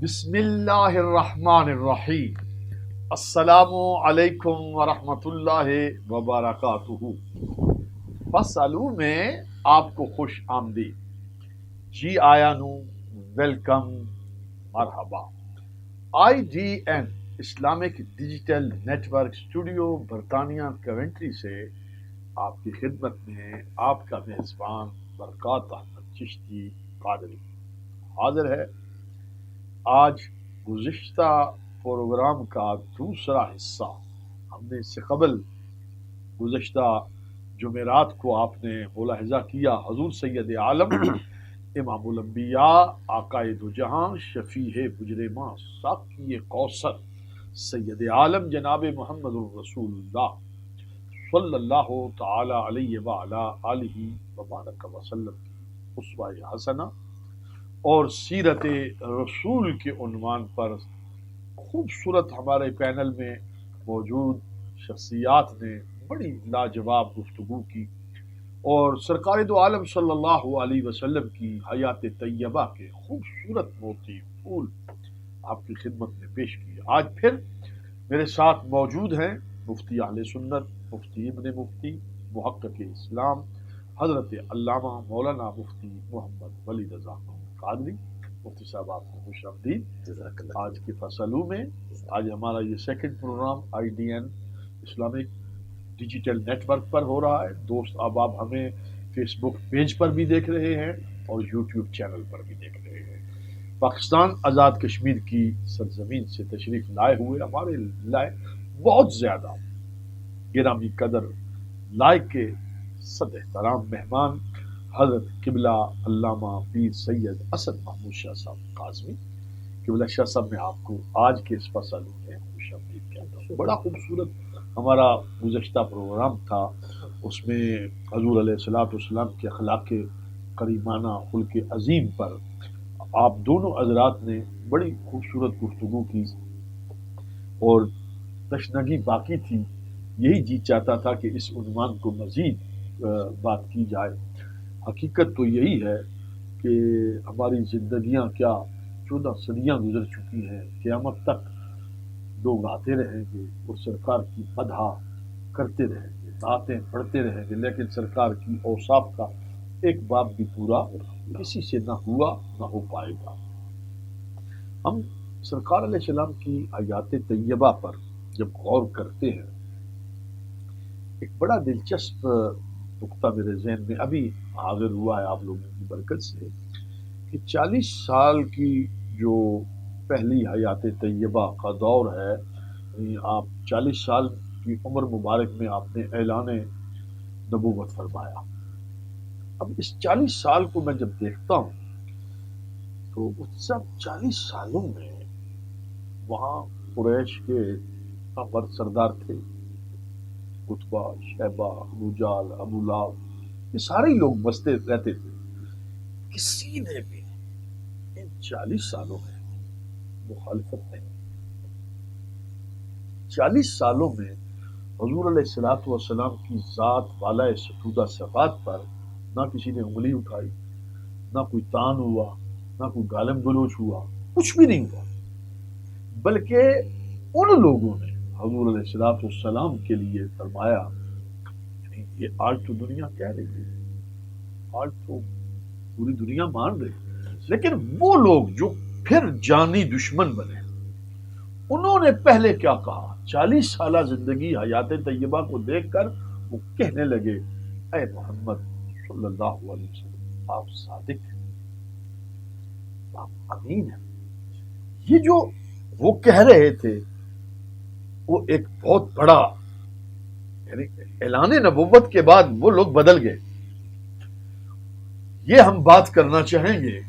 بسم اللہ الرحمن الرحیم۔ السلام علیکم ورحمۃ اللہ وبرکاتہ۔ فصلو میں آپ کو خوش آمدید، جی آیا نو، ویلکم، مرحبا۔ I D N Islamic digital network studio برطانیہ کوینٹری سے آپ کی خدمت میں آپ کا میزبان برکات احمد چشتی قادری حاضر ہے۔ آج گزشتہ پروگرام کا دوسرا حصہ ہم نے اس سے قبل گزشتہ جمعرات کو آپ نے ملاحظہ کیا، حضور سید عالم امام الانبیاء آقائے دو جہاں شفیع مجرماں ساقی کوثر سید عالم جناب محمد الرسول اللہ صلی اللہ تعالی علیہ وعلی آلہ وبارک وسلم کی اسوہ حسنہ اور سیرت رسول کے عنوان پر خوبصورت ہمارے پینل میں موجود شخصیات نے بڑی لاجواب گفتگو کی اور سرکار دو عالم صلی اللہ علیہ وسلم کی حیات طیبہ کے خوبصورت موتی پھول آپ کی خدمت میں پیش کیے۔ آج پھر میرے ساتھ موجود ہیں مفتی اہل سنت، مفتی ابن مفتی، محقق اسلام حضرت علامہ مولانا مفتی محمد ولی رضا قادری۔ مفتی صاحب آپ کو خوش آمدید جزاک اللہ آج کی فصلوں میں۔ آج ہمارا یہ second programme I D N Islamic digital network پر ہو رہا ہے۔ دوست اب آپ ہمیں فیس بک پیج پر بھی دیکھ رہے ہیں اور یوٹیوب چینل پر بھی دیکھ رہے ہیں۔ پاکستان آزاد کشمیر کی سرزمین سے تشریف لائے ہوئے ہمارے لائے بہت زیادہ گرامی قدر لائق کے صد احترام مہمان حضرت قبلہ علامہ پیر سید اسد محمود شاہ صاحب قاسمی۔ قبلہ شاہ صاحب میں آپ کو آج کے اس فصل میں خوش آمدید کہتا ہوں۔ بڑا خوبصورت ہمارا گزشتہ پروگرام تھا، اس میں حضور علیہ الصلوۃ والسلام کے اخلاق کریمانہ خلق عظیم پر آپ دونوں حضرات نے بڑی خوبصورت گفتگو کی اور تشنگی باقی تھی۔ یہی جی چاہتا تھا کہ اس عنوان کو مزید بات کی جائے۔ حقیقت تو یہی ہے کہ ہماری زندگیاں کیا 14 صدیاں گزر چکی ہیں، قیامت تک لوگ آتے رہیں گے اور سرکار کی مدح کرتے رہیں گے، نعتیں پڑھتے رہیں گے، لیکن سرکار کی اوصاف کا ایک باب بھی پورا کسی سے نہ ہوا نہ ہو پائے گا۔ ہم سرکار علیہ السلام کی حیات طیبہ پر جب غور کرتے ہیں، ایک بڑا دلچسپ نقطہ میرے ذہن میں ابھی حاضر ہوا ہے آپ لوگوں کی برکت سے کہ 40 سال کی جو پہلی حیات طیبہ کا دور ہے، یعنی آپ 40 سال کی عمر مبارک میں آپ نے اعلان نبوت فرمایا۔ اب اس 40 سال کو میں جب دیکھتا ہوں تو اس سب 40 سالوں میں وہاں قریش کے مرد سردار تھے، قطبہ، شیبہ، ابو جال، ابو لہب، یہ سارے ہی لوگ بستے رہتے تھے۔ کسی نے بھی ان 40 سالوں میں مخالفت نہیں۔ 40 سالوں میں حضور علیہ الصلوۃ والسلام کی ذات والا ستودہ صفات پر نہ کسی نے انگلی اٹھائی، نہ کوئی تان ہوا، نہ کوئی گالم گلوچ ہوا، کچھ بھی نہیں ہوا، بلکہ ان لوگوں نے حضور علیہ الصلوۃ والسلام کے لیے فرمایا، یہ آج تو دنیا کہہ رہی ہے، آج تو پوری دنیا مان رہی، لیکن وہ لوگ جو پھر جانی دشمن بنے، انہوں نے پہلے کیا کہا؟ 40 سالہ زندگی حیات طیبہ کو دیکھ کر وہ کہنے لگے، اے محمد صلی اللہ علیہ وسلم، آپ صادق ہیں، آپ امین ہیں۔ یہ جو وہ کہہ رہے تھے وہ ایک بہت بڑا، یعنی اعلان نبوت کے بعد وہ لوگ بدل گئے۔ یہ ہم بات کرنا چاہیں گے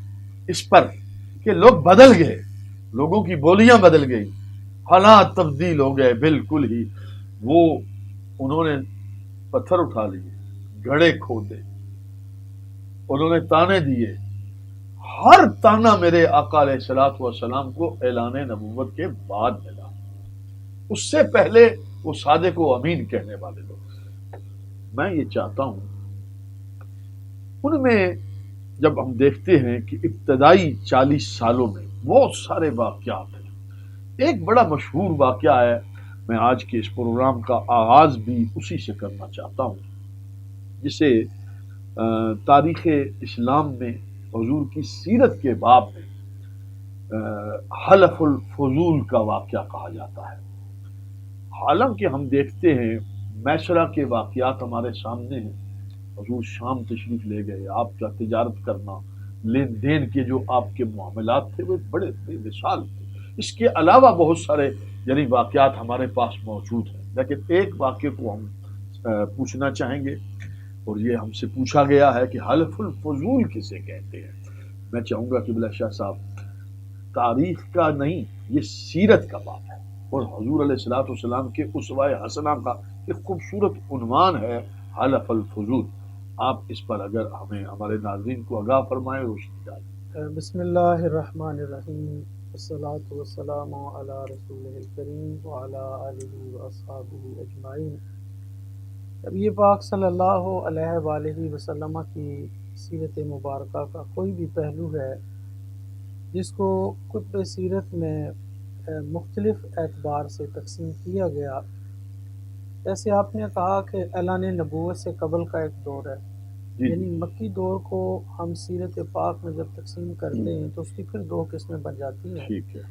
اس پر کہ لوگ بدل گئے، لوگوں کی بولیاں بدل گئی، حالات تبدیل ہو گئے بالکل ہی۔ وہ انہوں نے پتھر اٹھا لیے، گڑھے کھودے، انہوں نے تانے دیے۔ ہر تانا میرے آقا علیہ الصلوۃ والسلام کو اعلان نبوت کے بعد ملا، اس سے پہلے وہ صادق و امین کہنے والے لوگ۔ میں یہ چاہتا ہوں ان میں جب ہم دیکھتے ہیں کہ ابتدائی 40 سالوں میں بہت سارے واقعات ہیں. ایک بڑا مشہور واقعہ ہے، میں آج کے اس پروگرام کا آغاز بھی اسی سے کرنا چاہتا ہوں، جسے تاریخ اسلام میں حضور کی سیرت کے باب میں حلف الفضول کا واقعہ کہا جاتا ہے. حالانکہ ہم دیکھتے ہیں میسرہ کے واقعات ہمارے سامنے ہیں. حضور شام تشریف لے گئے، آپ کا تجارت کرنا، لین دین کے جو آپ کے معاملات تھے وہ بڑے بے مثال تھے. اس کے علاوہ بہت سارے یعنی واقعات ہمارے پاس موجود ہیں، لیکن ایک واقعے کو ہم پوچھنا چاہیں گے، اور یہ ہم سے پوچھا گیا ہے کہ حلف الفضول کسے کہتے ہیں. میں چاہوں گا کہ بلا شاہ صاحب تاریخ کا نہیں، یہ سیرت کا باب ہے، اور حضور علیہ الصلوۃ والسلام کے اسوہ حسنہ کا ایک خوبصورت عنوان ہے حلف الفضول. آپ اس پر اگر ہمیں ہمارے ناظرین کو آگاہ فرمائیں، روشنی ڈالیں. بسم اللہ الرحمن الرحیم، والصلاة والسلام علی رسول الکریم وعلی آلہ واصحابہ اجمعین. نبی پاک صلی اللہ علیہ وآلہ وسلم کی سیرت مبارکہ کا کوئی بھی پہلو ہے جس کو کتب سیرت میں مختلف اعتبار سے تقسیم کیا گیا. جیسے آپ نے کہا کہ اعلان نبوت سے قبل کا ایک دور ہے، جی یعنی مکی دور کو ہم سیرت پاک میں جب تقسیم کرتے ہیں تو اس کی پھر دو قسمیں بن جاتی ہیں، ٹھیک ہے،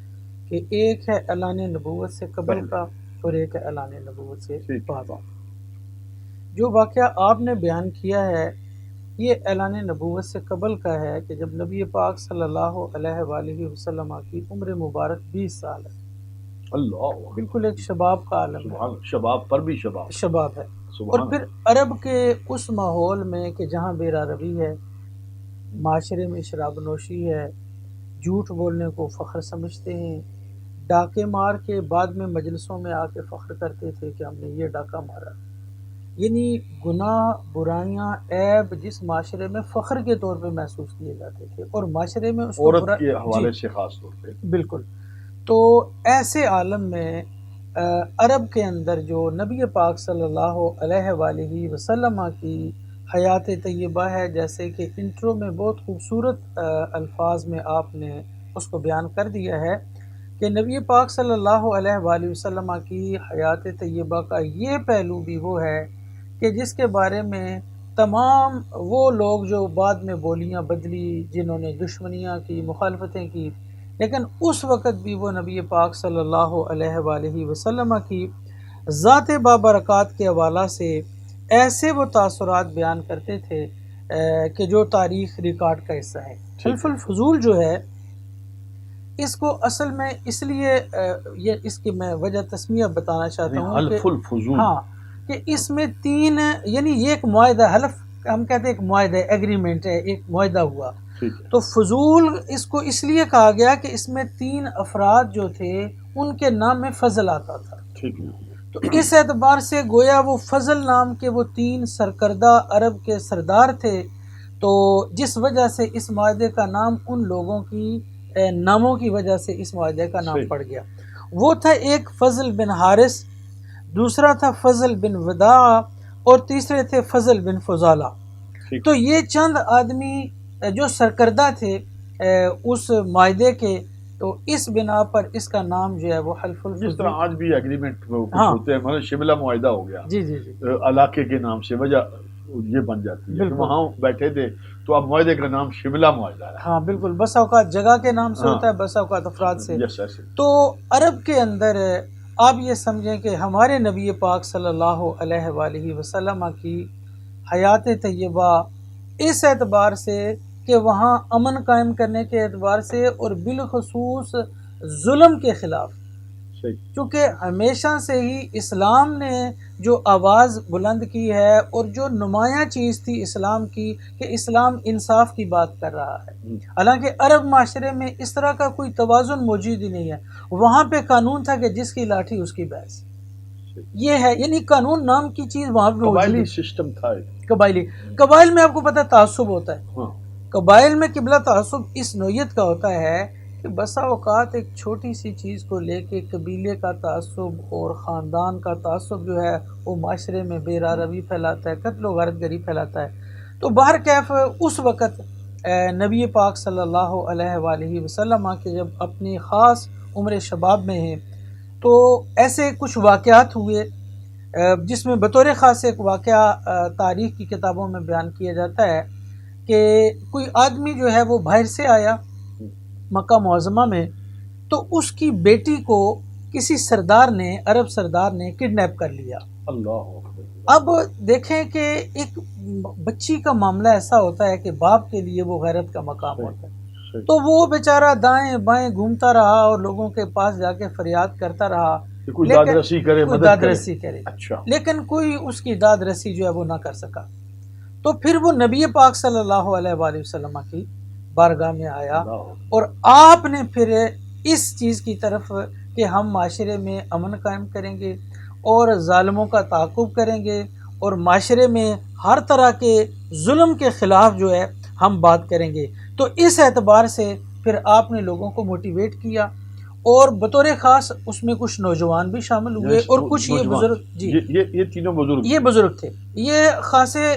کہ ایک ہے اعلان نبوت سے قبل پہلے کا اور ایک ہے اعلان نبوت سے ٹھیک ہے. بعد. جو واقعہ آپ نے بیان کیا ہے یہ اعلان نبوت سے قبل کا ہے کہ جب نبی پاک صلی اللہ علیہ وآلہ وسلم کی عمر مبارک 20 سال ہے، اللہ بالکل ایک شباب کا عالم ہے، سبحان، شباب پر بھی شباب، شباب ہے. اور سبحان پھر عرب کے اس ماحول میں کہ جہاں بے روی ہے، معاشرے میں شراب نوشی ہے، جھوٹ بولنے کو فخر سمجھتے ہیں، ڈاکے مار کے بعد میں مجلسوں میں آ کے فخر کرتے تھے کہ ہم نے یہ ڈاکہ مارا. یعنی گناہ، برائیاں، عیب جس معاشرے میں فخر کے طور پہ محسوس کیے جاتے تھے اور معاشرے میں اس کو عورت برا، کے جی حوالے سے خاص طور پہ. بالکل. تو ایسے عالم میں عرب کے اندر جو نبی پاک صلی اللہ علیہ وآلہ وسلم کی حیات طیبہ ہے، جیسے کہ انٹرو میں بہت خوبصورت الفاظ میں آپ نے اس کو بیان کر دیا ہے کہ نبی پاک صلی اللہ علیہ وآلہ وسلم کی حیات طیبہ کا یہ پہلو بھی وہ ہے کہ جس کے بارے میں تمام وہ لوگ جو بعد میں بولیاں بدلی، جنہوں نے دشمنیاں کی، مخالفتیں کی، لیکن اس وقت بھی وہ نبی پاک صلی اللہ علیہ وآلہ وسلم کی ذات بابرکات کے حوالہ سے ایسے وہ تاثرات بیان کرتے تھے کہ جو تاریخ ریکارڈ کا حصہ ہے. حلف الفضول جو ہے اس کو اصل میں اس لیے یہ اس کی میں وجہ تسمیہ بتانا چاہتا ہوں حلف کہ الفضول، ہاں، کہ اس میں تین، یعنی یہ ایک معاہدہ، حلف ہم کہتے ہیں ایک معاہدہ، ایگریمنٹ ہے، ایک معاہدہ ہوا. ٹھیک ہے، تو فضول اس کو اس لیے کہا گیا کہ اس میں تین افراد جو تھے ان کے نام میں فضل آتا تھا. ٹھیک ہے، تو اس اعتبار سے گویا وہ فضل نام کے وہ تین سرکردہ عرب کے سردار تھے، تو جس وجہ سے اس معاہدے کا نام ان لوگوں کی ناموں کی وجہ سے اس معاہدے کا نام پڑ گیا. وہ تھا ایک فضل بن حارث، دوسرا تھا فضل بن وداع، اور تیسرے تھے فضل بن فضالہ. تو یہ چند آدمی جو سرکردہ تھے اس معاہدے کے، تو اس بنا پر اس کا نام جو ہے وہ حلف الفضول. جس طرح آج بھی ایگریمنٹ ہوتے ہیں، مثلا شملہ معاہدہ ہو گیا، جی جی جی علاقے کے نام سے وجہ یہ بن جاتی ہے کہ وہاں بیٹھے تھے تو اب معاہدے کا نام شملہ معاہدہ ہے. ہاں بالکل، بس اوقات جگہ کے نام سے ہوتا ہے، بس اوقات افراد سے. تو عرب کے اندر آپ یہ سمجھیں کہ ہمارے نبی پاک صلی اللہ علیہ وآلہ وسلم کی حیات طیبہ اس اعتبار سے کہ وہاں امن قائم کرنے کے اعتبار سے اور بالخصوص ظلم کے خلاف، چونکہ ہمیشہ سے ہی اسلام نے جو آواز بلند کی ہے اور جو نمایاں چیز تھی اسلام کی کہ اسلام انصاف کی بات کر رہا ہے. حالانکہ عرب معاشرے میں اس طرح کا کوئی توازن موجود ہی نہیں ہے. وہاں پہ قانون تھا کہ جس کی لاٹھی اس کی بھینس، یہ ہے، یعنی قانون نام کی چیز وہاں پہ قبائلی سسٹم تھا. قبائل میں آپ کو پتہ تعصب ہوتا ہے. قبائل میں قبلہ تعصب اس نوعیت کا ہوتا ہے کہ بسا اوقات ایک چھوٹی سی چیز کو لے کے قبیلے کا تعصب اور خاندان کا تعصب جو ہے وہ معاشرے میں بے روی پھیلاتا ہے، قتل و غارت گری پھیلاتا ہے. تو بہر کیف اس وقت نبی پاک صلی اللہ علیہ وآلہ وسلم کے جب اپنی خاص عمر شباب میں ہیں تو ایسے کچھ واقعات ہوئے جس میں بطور خاص ایک واقعہ تاریخ کی کتابوں میں بیان کیا جاتا ہے کہ کوئی آدمی جو ہے وہ باہر سے آیا مکہ معظمہ میں، تو اس کی بیٹی کو کسی سردار نے، عرب سردار نے کڈنیپ کر لیا۔ اللہ اب دیکھیں کہ ایک بچی کا معاملہ ایسا ہوتا ہے کہ باپ کے لیے وہ غیرت کا مقام ہوتا ہے، تو وہ بیچارہ دائیں بائیں گھومتا رہا اور لوگوں کے پاس جا کے فریاد کرتا رہا، کوئی داد رسی کرے، کوئی مدد داد کرے۔ رسی کرے، اچھا، لیکن کوئی اس کی داد رسی جو ہے وہ نہ کر سکا۔ تو پھر وہ نبی پاک صلی اللہ علیہ وآلہ وسلم کی بارگاہ میں آیا اور آپ نے پھر اس چیز کی طرف کہ ہم معاشرے میں امن قائم کریں گے اور ظالموں کا تعاقب کریں گے اور معاشرے میں ہر طرح کے ظلم کے خلاف جو ہے ہم بات کریں گے، تو اس اعتبار سے پھر آپ نے لوگوں کو موٹیویٹ کیا اور بطور خاص اس میں کچھ نوجوان بھی شامل ہوئے اور کچھ یہ بزرگ، جی یہ تینوں بزرگ، یہ بزرگ تھے، یہ خاصے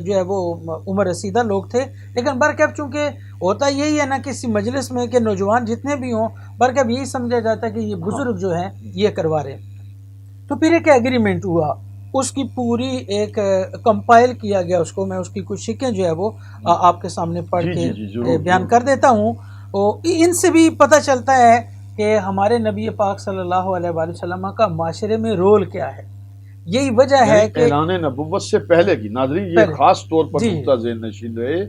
جو ہے وہ عمر رسیدہ لوگ تھے، لیکن برکب چونکہ ہوتا یہی ہے نا کسی مجلس میں کہ نوجوان جتنے بھی ہوں برکب یہی سمجھا جاتا ہے کہ یہ بزرگ جو ہیں یہ کروا رہے ہیں۔ تو پھر ایک ایگریمنٹ ہوا، اس کی پوری ایک کمپائل کیا گیا، اس کو میں اس کی کچھ شکیں جو ہے وہ آپ کے سامنے پڑھ کے بیان کر دیتا ہوں۔ ان سے بھی پتہ چلتا ہے کہ ہمارے نبی پاک صلی اللہ علیہ وآلہ وسلم کا معاشرے میں رول کیا ہے۔ یہی وجہ ہے کہ اعلان نبوت سے پہلے کی، ناظرین یہ خاص طور پر نقطہ ذہن نشین رہے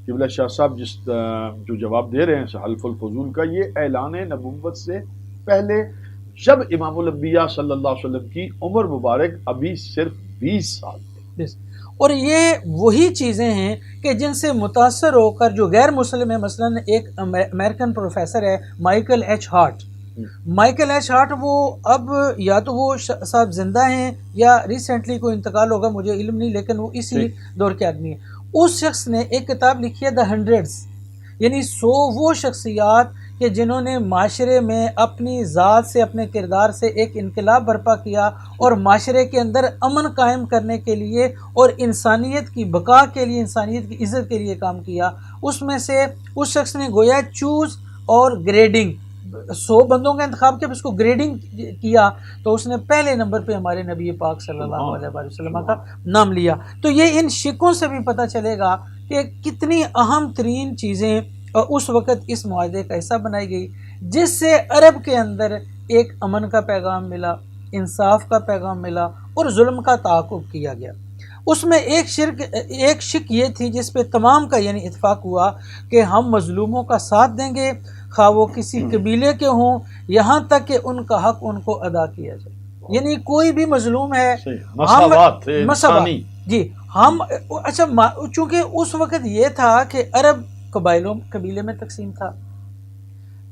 کہ بلا شاہ صاحب جو جواب دے رہے ہیں حلف الفضول کا، یہ اعلان نبوت سے پہلے جب امام الانبیاء صلی اللہ علیہ وسلم کی عمر مبارک ابھی صرف 20 سال تھی، اور یہ وہی چیزیں ہیں کہ جن سے متاثر ہو کر جو غیر مسلم ہے، مثلا ایک امریکن پروفیسر ہے Michael H Hart, Michael H Hart, وہ اب یا تو وہ صاحب زندہ ہیں یا ریسنٹلی کوئی انتقال ہوگا، مجھے علم نہیں، لیکن وہ اسی دور کے آدمی ہیں۔ اس شخص نے ایک کتاب لکھی ہے دی ہنڈریڈز، یعنی 100 وہ شخصیات کہ جنہوں نے معاشرے میں اپنی ذات سے، اپنے کردار سے ایک انقلاب برپا کیا اور معاشرے کے اندر امن قائم کرنے کے لیے اور انسانیت کی بقا کے لیے، انسانیت کی عزت کے لیے کام کیا۔ اس میں سے اس شخص نے گویا چوز اور گریڈنگ، 100 بندوں کا انتخاب کیا، اس کو گریڈنگ کیا، تو اس نے پہلے نمبر پہ ہمارے نبی پاک صلی اللہ علیہ وسلم کا نام لیا۔ تو یہ ان شکوں سے بھی پتہ چلے گا کہ کتنی اہم ترین چیزیں اس وقت اس معاہدے کا حصہ بنائی گئی، جس سے عرب کے اندر ایک امن کا پیغام ملا، انصاف کا پیغام ملا اور ظلم کا تعاقب کیا گیا۔ اس میں ایک شک یہ تھی جس پہ تمام کا یعنی اتفاق ہوا کہ ہم مظلوموں کا ساتھ دیں گے، خواہ وہ کسی قبیلے کے ہوں، یہاں تک کہ ان کا حق ان کو ادا کیا جائے، یعنی کوئی بھی مظلوم ہے، مساوات، جی ہم اچھا، چونکہ اس وقت یہ تھا کہ عرب قبیلے میں تقسیم تھا،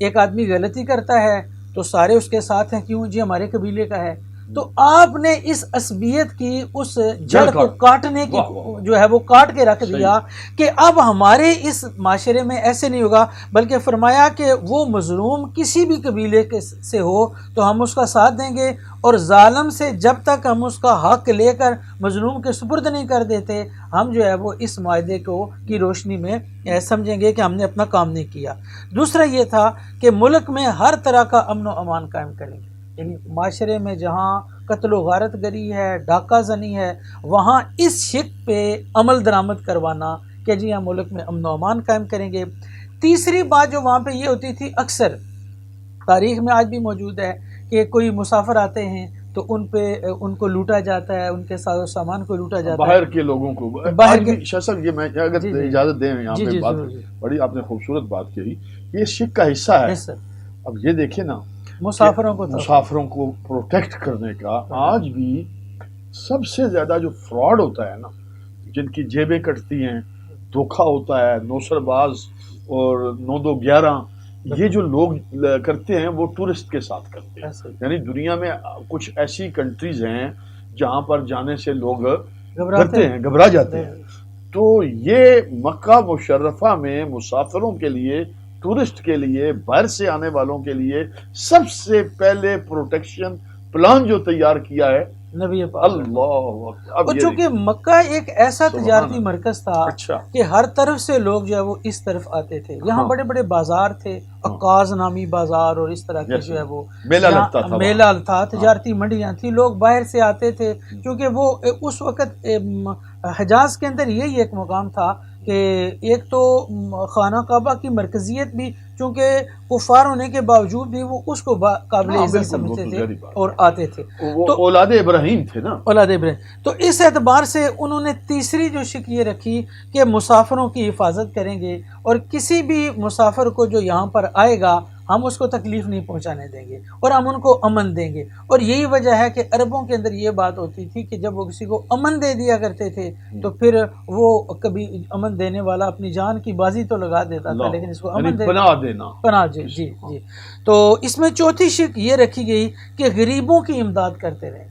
ایک آدمی غلطی کرتا ہے تو سارے اس کے ساتھ ہیں، کیوں جی ہمارے قبیلے کا ہے، تو آپ نے اس عصبیت کی اس جڑ کو کاٹنے کی جو ہے وہ کاٹ کے رکھ دیا کہ اب ہمارے اس معاشرے میں ایسے نہیں ہوگا، بلکہ فرمایا کہ وہ مظلوم کسی بھی قبیلے سے ہو تو ہم اس کا ساتھ دیں گے، اور ظالم سے جب تک ہم اس کا حق لے کر مظلوم کے سپرد نہیں کر دیتے، ہم جو ہے وہ اس معاہدے کی روشنی میں سمجھیں گے کہ ہم نے اپنا کام نہیں کیا۔ دوسرا یہ تھا کہ ملک میں ہر طرح کا امن و امان قائم کریں گے، یعنی معاشرے میں جہاں قتل و غارت گری ہے، ڈاکہ زنی ہے، وہاں اس شک پہ عمل درآمد کروانا کہ جی ہم ملک میں امن و امان قائم کریں گے۔ تیسری بات جو وہاں پہ یہ ہوتی تھی، اکثر تاریخ میں آج بھی موجود ہے کہ کوئی مسافر آتے ہیں تو ان کو لوٹا جاتا ہے، ان کے ساز و سامان کو لوٹا جاتا ہے، باہر کے لوگوں کو، باہر کے شاہ صاحب یہ میں اگر اجازت دیں یہاں پہ بات، بڑی آپ نے خوبصورت بات کہی، یہ شک کا حصہ ہے۔ اب یہ دیکھیں نا، مسافروں کو پروٹیکٹ کرنے کا آج بھی سب سے زیادہ جو فراڈ ہوتا ہے نا، جن کی جیبیں کٹتی ہیں، دھوکہ ہوتا ہے، نوسر باز اور 9-2-11 یہ جو لوگ کرتے ہیں وہ ٹورسٹ کے ساتھ کرتے ہیں۔ یعنی دنیا میں کچھ ایسی کنٹریز ہیں جہاں پر جانے سے لوگ ڈرتے ہیں، گھبرا جاتے ہیں، تو یہ مکہ مشرفہ میں مسافروں کے لیے، ٹورسٹ کے لیے، باہر سے آنے والوں کے لیے سب سے پہلے پروٹیکشن پلان جو تیار کیا ہے نبی پاک اللہ اب اور یہ چونکہ مکہ ایک ایسا سبحان تجارتی اللہ۔ مرکز تھا اچھا کہ ہر طرف سے لوگ جو ہے وہ اس طرف آتے تھے، یہاں ہاں بڑے بڑے بازار تھے، ہاں عکاظ نامی بازار اور اس طرح کے یس جو ہے وہ میلہ لگتا یہاں تھا وہاں میلہ تھا، ہاں تجارتی منڈیاں تھیں، لوگ باہر سے آتے تھے کیونکہ وہ اس وقت حجاز کے اندر یہی ایک مقام تھا کہ ایک تو خانہ کعبہ کی مرکزیت بھی، چونکہ کفار ہونے کے باوجود بھی وہ اس کو قابل ہاں عزت بالکل وہ سمجھتے تو تھے ظاہری بات اور ہے، آتے تھے وہ تو اولاد ابراہیم تھے نا۔ اولاد ابراہیم۔ تو اس اعتبار سے انہوں نے تیسری جو شک یہ رکھی کہ مسافروں کی حفاظت کریں گے اور کسی بھی مسافر کو جو یہاں پر آئے گا ہم اس کو تکلیف نہیں پہنچانے دیں گے اور ہم ان کو امن دیں گے، اور یہی وجہ ہے کہ عربوں کے اندر یہ بات ہوتی تھی کہ جب وہ کسی کو امن دے دیا کرتے تھے تو پھر وہ کبھی امن دینے والا اپنی جان کی بازی تو لگا دیتا تھا لیکن اس کو یعنی امن دے پناہ دینا پناہ جی کسی جی کو، جی۔ تو اس میں چوتھی شک یہ رکھی گئی کہ غریبوں کی امداد کرتے رہیں۔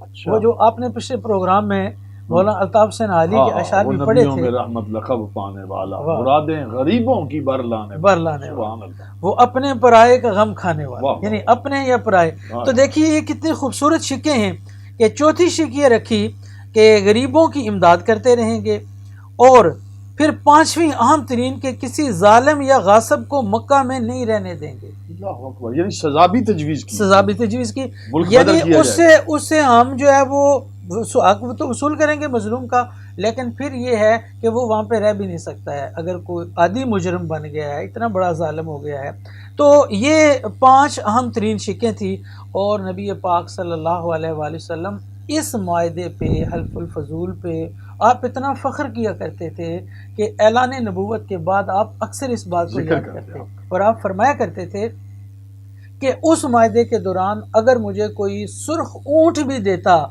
اچھا وہ جو آپ نے پچھلے پروگرام میں مولانا الطاف حسین علی کے ہاں اشعار وہ بھی پڑھے نبیوں تھے، میں رحمت لقب پانے والا، واہ، مرادیں غریبوں کی بر لانے بر والا، لانے سبحان والا، اللہ، وہ اپنے پرائے کا غم کھانے والا، واہ یعنی واہ اپنے یا پرائے۔ واہ، تو دیکھیے یہ کتنی خوبصورت شکیں ہیں کہ چوتھی شک یہ رکھی کہ غریبوں کی امداد کرتے رہیں گے، اور پھر پانچویں اہم ترین کہ کسی ظالم یا غاصب کو مکہ میں نہیں رہنے دیں گے، اللہ اکبر، یعنی سزا بھی تجویز کی، سزا بھی تجویز کی، ملک یعنی بدر کیا جائے گا۔ اس سے ہم جو ہے وہ حق تو وصول کریں گے مظلوم کا، لیکن پھر یہ ہے کہ وہ وہاں پہ رہ بھی نہیں سکتا ہے اگر کوئی عادی مجرم بن گیا ہے، اتنا بڑا ظالم ہو گیا ہے۔ تو یہ پانچ اہم ترین شکیں تھیں، اور نبی پاک صلی اللہ علیہ وآلہ وسلم اس معاہدے پہ، حلف الفضول پہ آپ اتنا فخر کیا کرتے تھے کہ اعلان نبوت کے بعد آپ اکثر اس بات کو ذکر یاد کرتے کرتے، آپ، اور آپ فرمایا کرتے تھے کہ اس معاہدے کے دوران اگر مجھے کوئی سرخ اونٹ بھی دیتا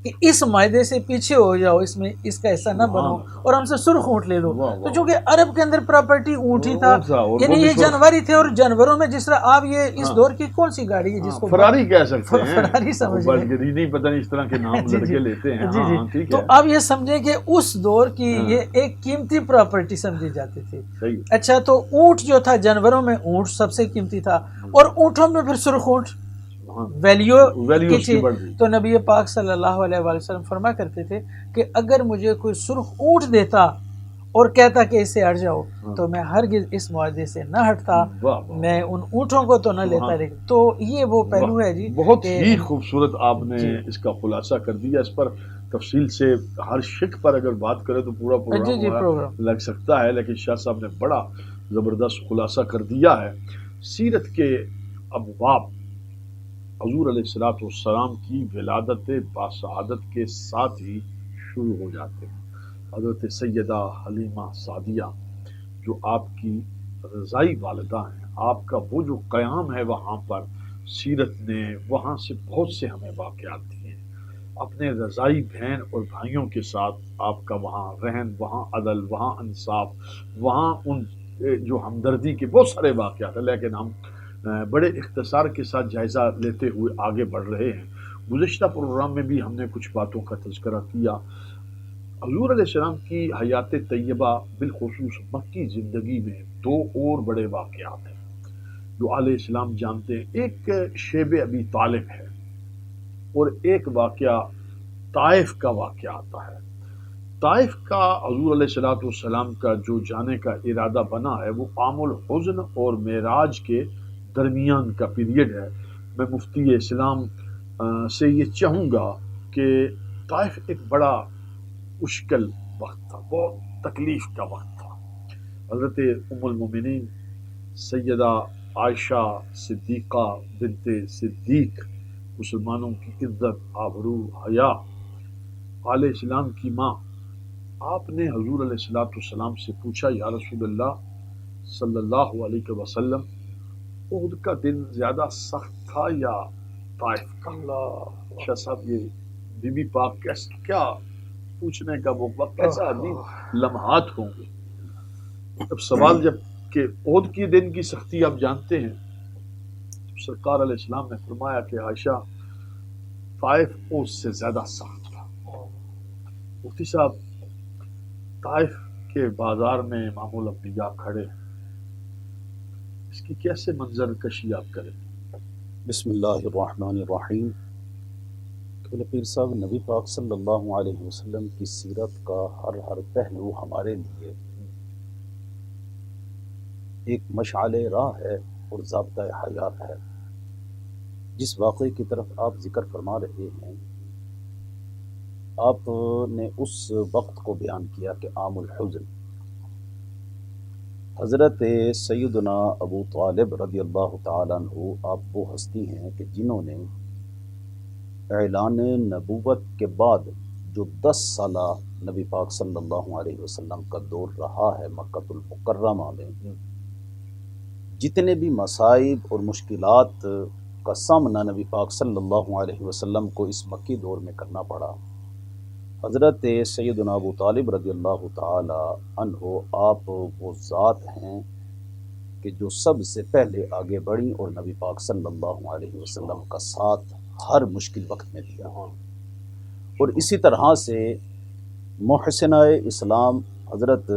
کہ اس معاہدے سے پیچھے ہو جاؤ، اس میں اس کا حصہ نہ بنو سبحان اللہ، اور ہم سے سرخ اونٹ لے لو، واہ تو واہ، چونکہ عرب کے اندر پراپرٹی اونٹ ہی تھا، اونٹ تھا اور وہ یعنی بھی یہ سرخ، جانور ہی تھے، اور جانوروں میں جس طرح آپ یہ اس ہاں دور کی کون سی گاڑی ہے جس ہاں کو فراری کہہ سکتے ہیں، فراری وہ سمجھ لیں، بلگری نہیں، پتہ نہیں اس طرح کے نام جی جی لڑکے لیتے ہیں، جی ہاں جی، ہاں ٹھیک تو ہے، آپ یہ سمجھیں کہ اس دور کی ہاں یہ ایک قیمتی پراپرٹی سمجھی جاتی تھی۔ صحیح، اچھا، تو اونٹ جو تھا، جانوروں میں اونٹ سب سے قیمتی تھا، اور اونٹوں میں پھر سرخ اونٹ ہاں ویلیو ویلیو کی اس کی تھی۔ بڑھ گئی، تو نبی پاک صلی اللہ علیہ وآلہ وسلم فرمایا کرتے تھے کہ اگر مجھے کوئی سرخ اونٹ دیتا اور کہتا کہ اس سے ہٹ جاؤ ہاں تو میں ہرگز اس معاہدے سے نہ ہٹتا، واہ واہ میں واہ، ان اونٹوں کو تو نہ لیتا، سبحان، لیکن تو یہ وہ واہ، پہلو ہے جی بہت کہ ہی خوبصورت آپ نے جی اس کا خلاصہ کر دیا۔ اس پر تفصیل سے ہر شک پر اگر بات کرے تو پورا جی پروگرام جی ہمارا پروگرام لگ سکتا ہے، لیکن شاہ صاحب نے بڑا زبردست خلاصہ کر دیا ہے۔ سیرت کے ابواب حضور علیہ الصلوۃ والسلام کی ولادت باسعادت کے ساتھ ہی شروع ہو جاتے ہیں۔ حضرت سیدہ حلیمہ سعدیہ جو آپ کی رضائی والدہ ہیں، آپ کا وہ جو قیام ہے وہاں پر، سیرت نے وہاں سے بہت سے ہمیں واقعات دیے ہیں۔ اپنے رضائی بہن اور بھائیوں کے ساتھ آپ کا وہاں رہن، وہاں عدل، وہاں انصاف، وہاں ان جو ہمدردی کے بہت سارے واقعات ہیں، لیکن ہم بڑے اختصار کے ساتھ جائزہ لیتے ہوئے آگے بڑھ رہے ہیں۔ گزشتہ پروگرام میں بھی ہم نے کچھ باتوں کا تذکرہ کیا۔ حضور علیہ السلام کی حیات طیبہ بالخصوص مکی زندگی میں دو اور بڑے واقعات ہیں جو علیہ السلام جانتے ہیں۔ ایک شیب ابی طالب ہے اور ایک واقعہ طائف کا واقعہ آتا ہے۔ طائف کا حضور علیہ السلام کا جو جانے کا ارادہ بنا ہے وہ عام الحزن اور معراج کے درمیان کا پیریڈ ہے۔ میں مفتی اسلام سے یہ چاہوں گا کہ طائف ایک بڑا مشکل وقت تھا، بہت تکلیف کا وقت تھا۔ حضرت ام المومنین سیدہ عائشہ صدیقہ بنت صدیق، مسلمانوں کی عزت، آبرو، حیا، علیہ السلام کی ماں، آپ نے حضور علیہ السلام سے پوچھا یا رسول اللہ صلی اللہ علیہ وسلم، احد کا دن زیادہ سخت تھا یا طائف کا؟ اللہ شاہ صاحب یہ بی بی پاک کیا پوچھنے کا وہ وقت، کیسا عظیم لمحات ہوں گے۔ اب سوال جب کہ احد کی دن کی سختی آپ جانتے ہیں، تو سرکار علیہ السلام نے فرمایا کہ عائشہ طائف احد سے زیادہ سخت تھا۔ مفتی صاحب، طائف کے بازار میں امام الانبیاء کھڑے ہیں، اس کی کیسے منظر کشی آپ کریں؟ بسم اللہ الرحمن الرحیم۔ کہ پیر صاحب نبی پاک صلی اللہ علیہ وسلم کی سیرت کا ہر پہلو ہمارے لیے ایک مشعل راہ ہے اور ضابطہ حیات ہے. جس واقعے کی طرف آپ ذکر فرما رہے ہیں، آپ نے اس وقت کو بیان کیا کہ عام الحزن. حضرت سیدنا ابو طالب رضی اللہ تعالیٰ عنہ آپ وہ ہستی ہیں کہ جنہوں نے اعلان نبوت کے بعد جو 10 سالہ نبی پاک صلی اللہ علیہ وسلم کا دور رہا ہے مکہ المکرمہ میں، جتنے بھی مصائب اور مشکلات کا سامنا نبی پاک صلی اللہ علیہ وسلم کو اس مکی دور میں کرنا پڑا، حضرت سیدنا ابو طالب رضی اللہ تعالی عنہ آپ وہ ذات ہیں کہ جو سب سے پہلے آگے بڑھی اور نبی پاک صلی اللہ علیہ وسلم کا ساتھ ہر مشکل وقت میں دیا. اور اسی طرح سے محسنہ اسلام حضرت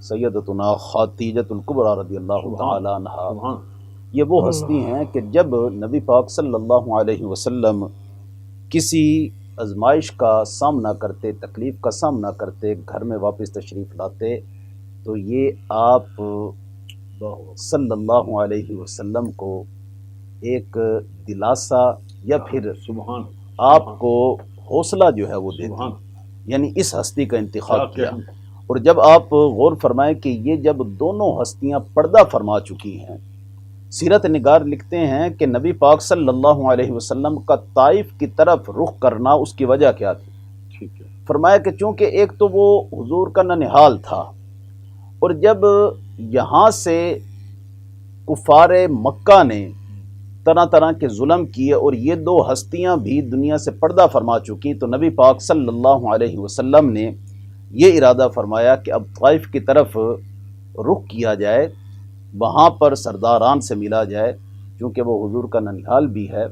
سیدتنا خدیجۃ الکبریٰ رضی اللہ تعالی عنہا، یہ وہ ہستی ہیں کہ جب نبی پاک صلی اللہ علیہ وسلم کسی آزمائش کا سامنا کرتے، تکلیف کا سامنا کرتے، گھر میں واپس تشریف لاتے، تو یہ آپ صلی اللہ علیہ وسلم کو ایک دلاسا یا پھر آپ کو حوصلہ جو ہے وہ دیتے، یعنی اس ہستی کا انتخاب کیا. اور جب آپ غور فرمائیں کہ یہ جب دونوں ہستیاں پردہ فرما چکی ہیں، سیرت نگار لکھتے ہیں کہ نبی پاک صلی اللہ علیہ وسلم کا طائف کی طرف رخ کرنا اس کی وجہ کیا تھی؟ فرمایا کہ چونکہ ایک تو وہ حضور کا ننہال تھا، اور جب یہاں سے کفار مکہ نے طرح طرح کے ظلم کیے اور یہ دو ہستیاں بھی دنیا سے پردہ فرما چکی، تو نبی پاک صلی اللہ علیہ وسلم نے یہ ارادہ فرمایا کہ اب طائف کی طرف رخ کیا جائے، وہاں پر سرداران سے ملا جائے، چونکہ وہ حضور کا ننہال بھی ہے،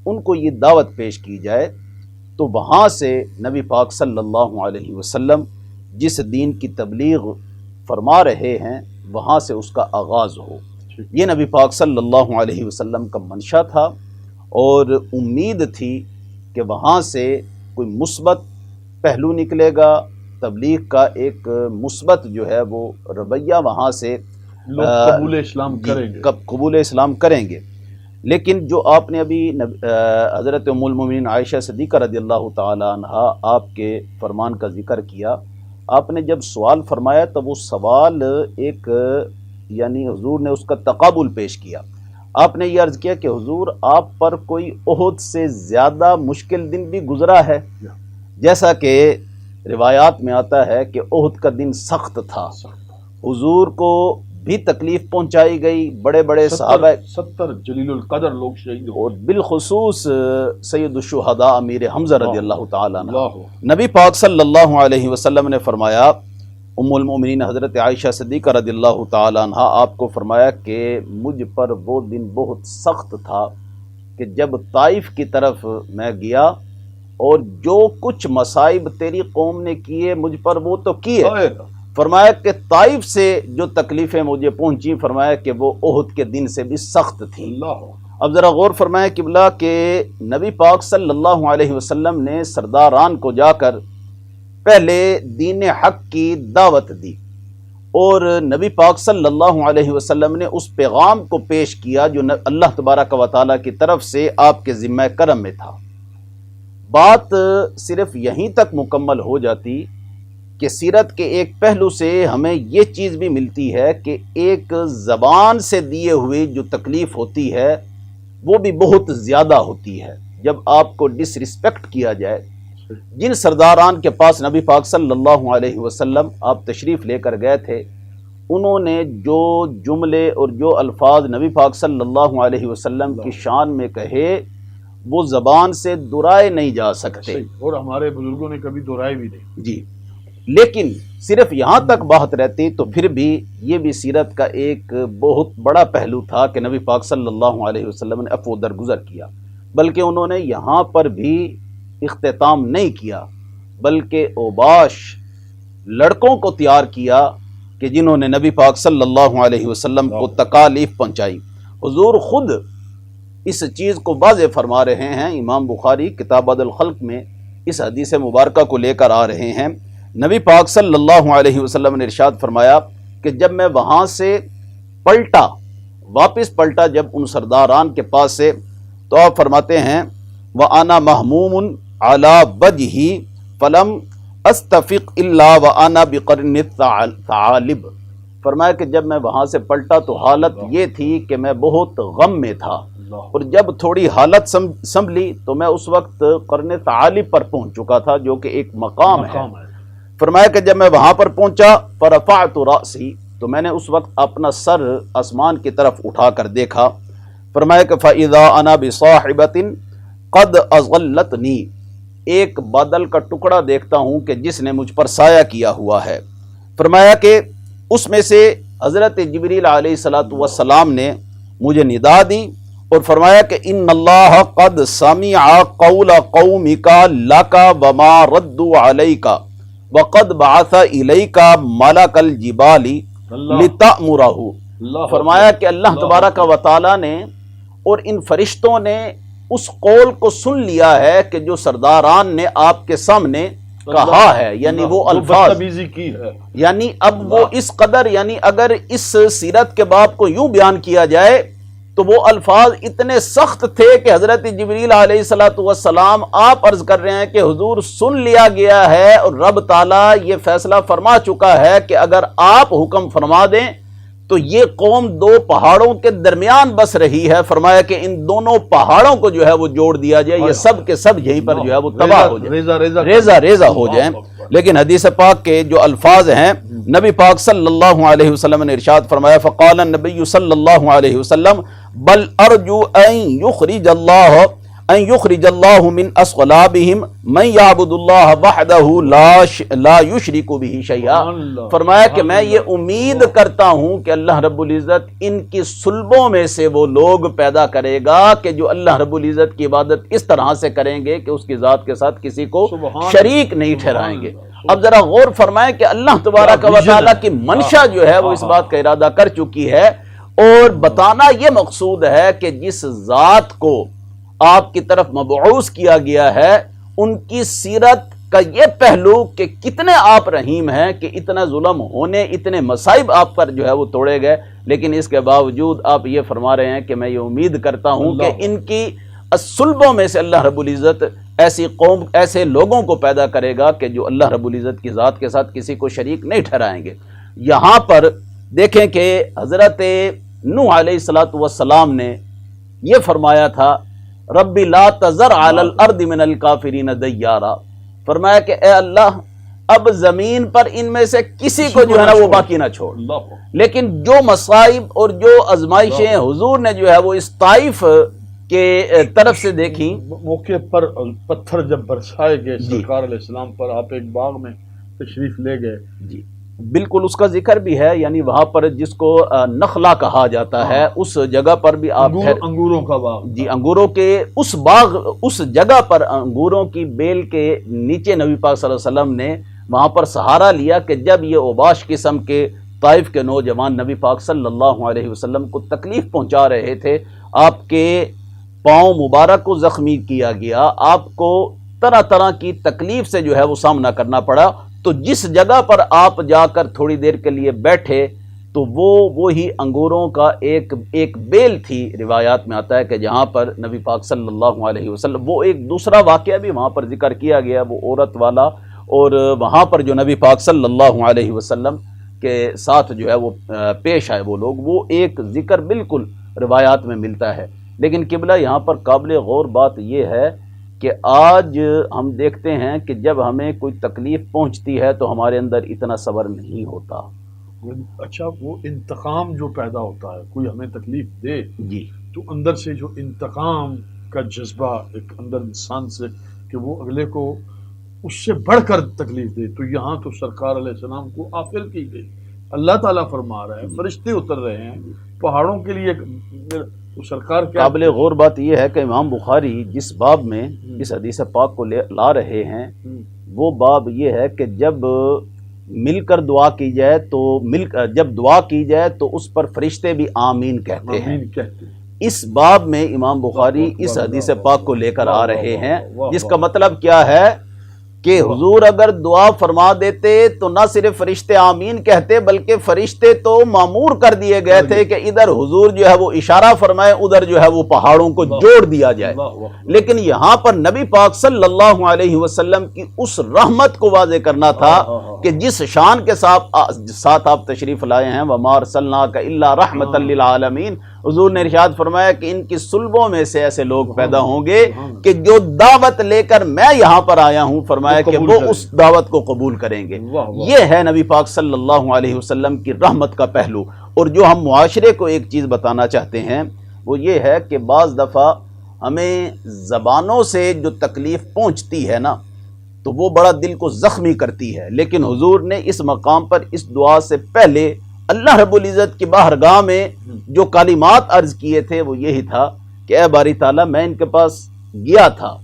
ان کو یہ دعوت پیش کی جائے، تو وہاں سے نبی پاک صلی اللہ علیہ وسلم جس دین کی تبلیغ فرما رہے ہیں وہاں سے اس کا آغاز ہو. یہ نبی پاک صلی اللہ علیہ وسلم کا منشا تھا، اور امید تھی کہ وہاں سے کوئی مثبت پہلو نکلے گا، تبلیغ کا ایک مثبت جو ہے وہ رویہ وہاں سے لوگ قبول اسلام کریں گے، قبول اسلام کریں گے. لیکن جو آپ نے ابھی حضرت ام المومنین عائشہ صدیقہ رضی اللہ تعالی عنہا آپ کے فرمان کا ذکر کیا، آپ نے جب سوال فرمایا تو وہ سوال ایک یعنی حضور نے اس کا تقابل پیش کیا. آپ نے یہ عرض کیا کہ حضور آپ پر کوئی احد سے زیادہ مشکل دن بھی گزرا ہے، جیسا کہ روایات میں آتا ہے کہ احد کا دن سخت تھا، حضور کو بھی تکلیف پہنچائی گئی، بڑے بڑے صحابہ 70 جلیل القدر لوگ شہید ہوئے، اور بالخصوص سید الشہداء امیر حمزہ رضی اللہ تعالیٰ عنہ. نبی پاک صلی اللہ علیہ وسلم نے فرمایا، ام المؤمنین حضرت عائشہ صدیقہ رضی اللہ تعالیٰ عنہ آپ کو فرمایا کہ مجھ پر وہ دن بہت سخت تھا کہ جب طائف کی طرف میں گیا اور جو کچھ مصائب تیری قوم نے کیے مجھ پر وہ تو کیے، فرمایا کہ طائف سے جو تکلیفیں مجھے پہنچی فرمایا کہ وہ احد کے دن سے بھی سخت تھیں. اب ذرا غور فرمایا قبلہ کہ نبی پاک صلی اللہ علیہ وسلم نے سرداران کو جا کر پہلے دین حق کی دعوت دی، اور نبی پاک صلی اللہ علیہ وسلم نے اس پیغام کو پیش کیا جو اللہ تبارک و تعالیٰ کی طرف سے آپ کے ذمہ کرم میں تھا. بات صرف یہیں تک مکمل ہو جاتی کہ سیرت کے ایک پہلو سے ہمیں یہ چیز بھی ملتی ہے کہ ایک زبان سے دیے ہوئے جو تکلیف ہوتی ہے وہ بھی بہت زیادہ ہوتی ہے. جب آپ کو ڈس ریسپیکٹ کیا جائے، جن سرداران کے پاس نبی پاک صلی اللہ علیہ وسلم آپ تشریف لے کر گئے تھے، انہوں نے جو جملے اور جو الفاظ نبی پاک صلی اللہ علیہ وسلم کی شان میں کہے وہ زبان سے دہرائے نہیں جا سکتے، اور ہمارے بزرگوں نے کبھی دہرائے بھی نہیں. جی، لیکن صرف یہاں تک بات رہتی تو پھر بھی یہ بھی سیرت کا ایک بہت بڑا پہلو تھا کہ نبی پاک صلی اللہ علیہ وسلم نے عفو درگزر کیا، بلکہ انہوں نے یہاں پر بھی اختتام نہیں کیا، بلکہ اوباش لڑکوں کو تیار کیا کہ جنہوں نے نبی پاک صلی اللہ علیہ وسلم کو تکالیف پہنچائی. حضور خود اس چیز کو واضح فرما رہے ہیں امام بخاری کتاب الخلق میں اس حدیث مبارکہ کو لے کر آ رہے ہیں۔ نبی پاک صلی اللہ علیہ وسلم نے ارشاد فرمایا کہ جب میں وہاں سے واپس پلٹا جب ان سرداران کے پاس سے، تو آپ فرماتے ہیں وَأَنَا مَحْمُومٌ عَلَى وَجْهِي فَلَمْ أَسْتَفِقْ إِلَّا وَأَنَا بِقَرْنِ الثَّعَالِبِ، فرمایا کہ جب میں وہاں سے پلٹا تو حالت یہ تھی کہ میں بہت غم میں تھا، اور جب تھوڑی حالت سنبھلی تو میں اس وقت قرن ثعالب پر پہنچ چکا تھا، جو کہ ایک مقام ہے۔ فرمایا کہ جب میں وہاں پر پہنچا فَرَفَعْتُ رَأْسِي، تو میں نے اس وقت اپنا سر آسمان کی طرف اٹھا کر دیکھا۔ فرمایا کہ فَإِذَا أَنَا بِصَاحِبَةٍ قَدْ أَظَلَّتْنِي، ایک بادل کا ٹکڑا دیکھتا ہوں کہ جس نے مجھ پر سایہ کیا ہوا ہے۔ فرمایا کہ اس میں سے حضرت جبریل علیہ السلام نے مجھے ندا دی اور فرمایا کہ ان اللہ قد سمع قول قومک لک وما ردوا علیک وقد بعث الیک ملک الجبال لتأمرہ، فرمایا کہ اللہ تبارک و تعالی نے اور ان فرشتوں نے اس قول کو سن لیا ہے کہ جو سرداران نے آپ کے سامنے کہا ہے، یعنی وہ الفاظ بدتمیزی کی ہے، یعنی اب وہ اس قدر، یعنی اگر اس سیرت کے باب کو یوں بیان کیا جائے تو وہ الفاظ اتنے سخت تھے کہ حضرت جبریل علیہ السلام آپ عرض کر رہے ہیں کہ حضور سن لیا گیا ہے اور رب تعالیٰ یہ فیصلہ فرما چکا ہے کہ اگر آپ حکم فرما دیں تو یہ قوم دو پہاڑوں کے درمیان بس رہی ہے، فرمایا کہ ان دونوں پہاڑوں کو جو ہے وہ جوڑ دیا جائے، یہ سب کے سب یہیں پر جو ہے وہ تباہ ہو جائے، ریزہ ہو جائیں۔ لیکن حدیث پاک کے جو الفاظ ہیں، نبی پاک صلی اللہ علیہ وسلم نے ارشاد فرمایا فقال النبی صلی اللہ علیہ وسلم بل ارجو ان یخرج اللہ من اصلابہم من یعبد اللہ وحدہ لا یشرک بہ شیئا، فرمایا کہ میں یہ امید کرتا ہوں کہ اللہ رب العزت ان کی صلبوں میں سے وہ لوگ پیدا کرے گا کہ جو اللہ رب العزت کی عبادت اس طرح سے کریں گے کہ اس کی ذات کے ساتھ کسی کو شریک نہیں ٹھہرائیں گے۔ اب ذرا غور فرمائیں کہ اللہ تبارک و تعالیٰ کی منشا جو ہے وہ اس بات کا ارادہ کر چکی ہے، اور بتانا یہ مقصود ہے کہ جس ذات کو آپ کی طرف مبعوث کیا گیا ہے ان کی سیرت کا یہ پہلو کہ کتنے آپ رحیم ہیں کہ اتنا ظلم ہونے، اتنے مصائب آپ پر جو ہے وہ توڑے گئے، لیکن اس کے باوجود آپ یہ فرما رہے ہیں کہ میں یہ امید کرتا ہوں کہ ان کی صلبوں میں سے اللہ رب العزت ایسی قوم، ایسے لوگوں کو پیدا کرے گا کہ جو اللہ رب العزت کی ذات کے ساتھ کسی کو شریک نہیں ٹھہرائیں گے۔ یہاں پر دیکھیں کہ حضرت نوح علیہ السلام نے یہ فرمایا تھا رب لا تذر علی الارض من الکافرین دیارا، فرمایا کہ اے اللہ اب زمین پر ان میں سے کسی کو جو ہے نا وہ باقی نہ چھوڑ۔ لیکن جو مصائب اور جو آزمائشیں حضور نے جو ہے وہ اس طائف کے طرف سے دیکھی، موقع پر پتھر جب برسائے گئے سرکار علیہ السلام پر، آپ ایک باغ میں تشریف لے گئے، جی بالکل اس کا ذکر بھی ہے، یعنی وہاں پر جس کو نخلا کہا جاتا ہے اس جگہ پر بھی آپ انگوروں کا باغ، جی انگوروں کے اس باغ، اس جگہ پر انگوروں کی بیل کے نیچے نبی پاک صلی اللہ علیہ وسلم نے وہاں پر سہارا لیا کہ جب یہ اوباش قسم کے طائف کے نوجوان نبی پاک صلی اللہ علیہ وسلم کو تکلیف پہنچا رہے تھے، آپ کے پاؤں مبارک کو زخمی کیا گیا، آپ کو طرح طرح کی تکلیف سے جو ہے وہ سامنا کرنا پڑا، تو جس جگہ پر آپ جا کر تھوڑی دیر کے لیے بیٹھے تو وہی انگوروں کا ایک بیل تھی، روایات میں آتا ہے کہ جہاں پر نبی پاک صلی اللہ علیہ وسلم، وہ ایک دوسرا واقعہ بھی وہاں پر ذکر کیا گیا، وہ عورت والا، اور وہاں پر جو نبی پاک صلی اللہ علیہ وسلم کے ساتھ جو ہے وہ پیش آئے وہ لوگ، وہ ایک ذکر بالکل روایات میں ملتا ہے۔ لیکن قبلہ یہاں پر قابل غور بات یہ ہے کہ آج ہم دیکھتے ہیں کہ جب ہمیں کوئی تکلیف پہنچتی ہے تو ہمارے اندر اتنا صبر نہیں ہوتا۔ اچھا، وہ انتقام جو پیدا ہوتا ہے، کوئی ہمیں تکلیف دے جی تو اندر سے جو انتقام کا جذبہ ایک اندر انسان سے کہ وہ اگلے کو اس سے بڑھ کر تکلیف دے، تو یہاں تو سرکار علیہ السلام کو آفر کی گئی، اللہ تعالیٰ فرما رہے ہیں، فرشتے اتر رہے ہیں پہاڑوں کے لیے، سرکار کیا قابل غور بات یہ ہے کہ امام بخاری جس باب میں اس حدیث پاک کو لا رہے ہیں وہ باب یہ ہے کہ جب مل کر دعا کی جائے تو جب دعا کی جائے تو اس پر فرشتے بھی آمین کہتے ہیں، اس باب میں امام بخاری اس حدیث پاک کو لے کر آ رہے ہیں، جس کا مطلب کیا ہے کہ حضور اگر دعا فرما دیتے تو نہ صرف فرشتے آمین کہتے بلکہ فرشتے تو مامور کر دیے گئے تھے کہ ادھر حضور جو ہے وہ اشارہ فرمائے، ادھر جو ہے وہ پہاڑوں کو جوڑ دیا جائے. لیکن یہاں پر نبی پاک صلی اللہ علیہ وسلم کی اس رحمت کو واضح کرنا تھا کہ جس شان کے ساتھ آپ تشریف لائے ہیں وَمَا أَرْسَلْنَاكَ إِلَّا رَحْمَةً لِّلْعَالَمِينَ، حضور نے ارشاد فرمایا کہ ان کی صلبوں میں سے ایسے لوگ پیدا ہوں گے کہ جو دعوت لے کر میں یہاں پر آیا ہوں، فرمایا کہ وہ اس دعوت کو قبول کریں گے. یہ ہے نبی پاک صلی اللہ علیہ وسلم کی رحمت کا پہلو. اور جو ہم معاشرے کو ایک چیز بتانا چاہتے ہیں وہ یہ ہے کہ بعض دفعہ ہمیں زبانوں سے جو تکلیف پہنچتی ہے نا تو وہ بڑا دل کو زخمی کرتی ہے، لیکن حضور نے اس مقام پر اس دعا سے پہلے اللہ رب العزت کی بارگاہ میں جو کلمات عرض کیے تھے وہ یہی تھا کہ اے باری تعالیٰ میں ان کے پاس گیا تھا،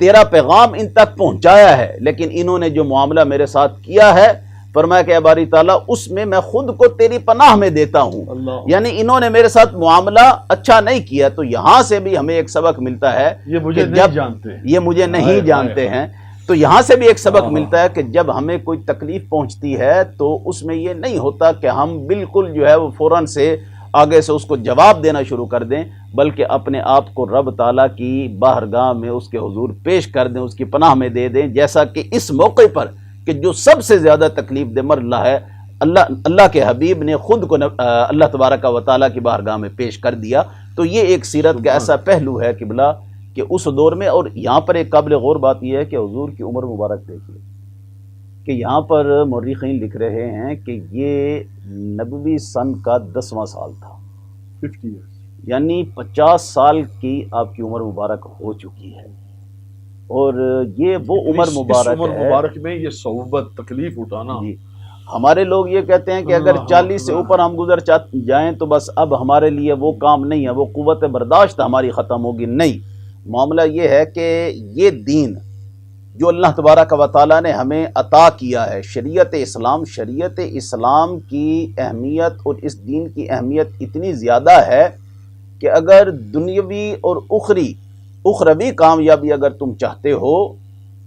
تیرا پیغام ان تک پہنچایا ہے، لیکن انہوں نے جو معاملہ میرے ساتھ کیا ہے فرمایا کہ اے باری تعالیٰ اس میں میں خود کو تیری پناہ میں دیتا ہوں. یعنی انہوں نے میرے ساتھ معاملہ اچھا نہیں کیا. تو یہاں سے بھی ہمیں ایک سبق ملتا ہے، یہ مجھے نہیں جانتے، یہ مجھے نہیں جانتے ہیں. تو یہاں سے بھی ایک سبق ملتا ہے کہ جب ہمیں کوئی تکلیف پہنچتی ہے تو اس میں یہ نہیں ہوتا کہ ہم بالکل جو ہے وہ فوراً سے آگے سے اس کو جواب دینا شروع کر دیں، بلکہ اپنے آپ کو رب تعالیٰ کی بارگاہ میں اس کے حضور پیش کر دیں، اس کی پناہ میں دے دیں. جیسا کہ اس موقع پر کہ جو سب سے زیادہ تکلیف دہ مرحلہ ہے اللہ کے حبیب نے خود کو اللہ تبارک و تعالیٰ کی بارگاہ میں پیش کر دیا. تو یہ ایک سیرت کا ایسا پہلو ہے قبلہ کہ اس دور میں. اور یہاں پر ایک قابل غور بات یہ ہے کہ حضور کی عمر مبارک دیکھیے کہ یہاں پر مورخین لکھ رہے ہیں کہ یہ نبوی سن کا 10واں سال تھا، 50 years، یعنی 50 سال کی آپ کی عمر مبارک ہو چکی ہے. اور یہ وہ عمر مبارک میں یہ صعوبت تکلیف اٹھانا. جی ہمارے لوگ یہ کہتے ہیں کہ اگر 40 سے اوپر ہم گزر جائیں تو بس اب ہمارے لیے وہ کام نہیں ہے، وہ قوت برداشت ہماری ختم ہوگی. نہیں، معاملہ یہ ہے کہ یہ دین جو اللہ تبارک و تعالیٰ نے ہمیں عطا کیا ہے، شریعت اسلام کی اہمیت اور اس دین کی اہمیت اتنی زیادہ ہے کہ اگر دنیاوی اور اخروی کامیابی اگر تم چاہتے ہو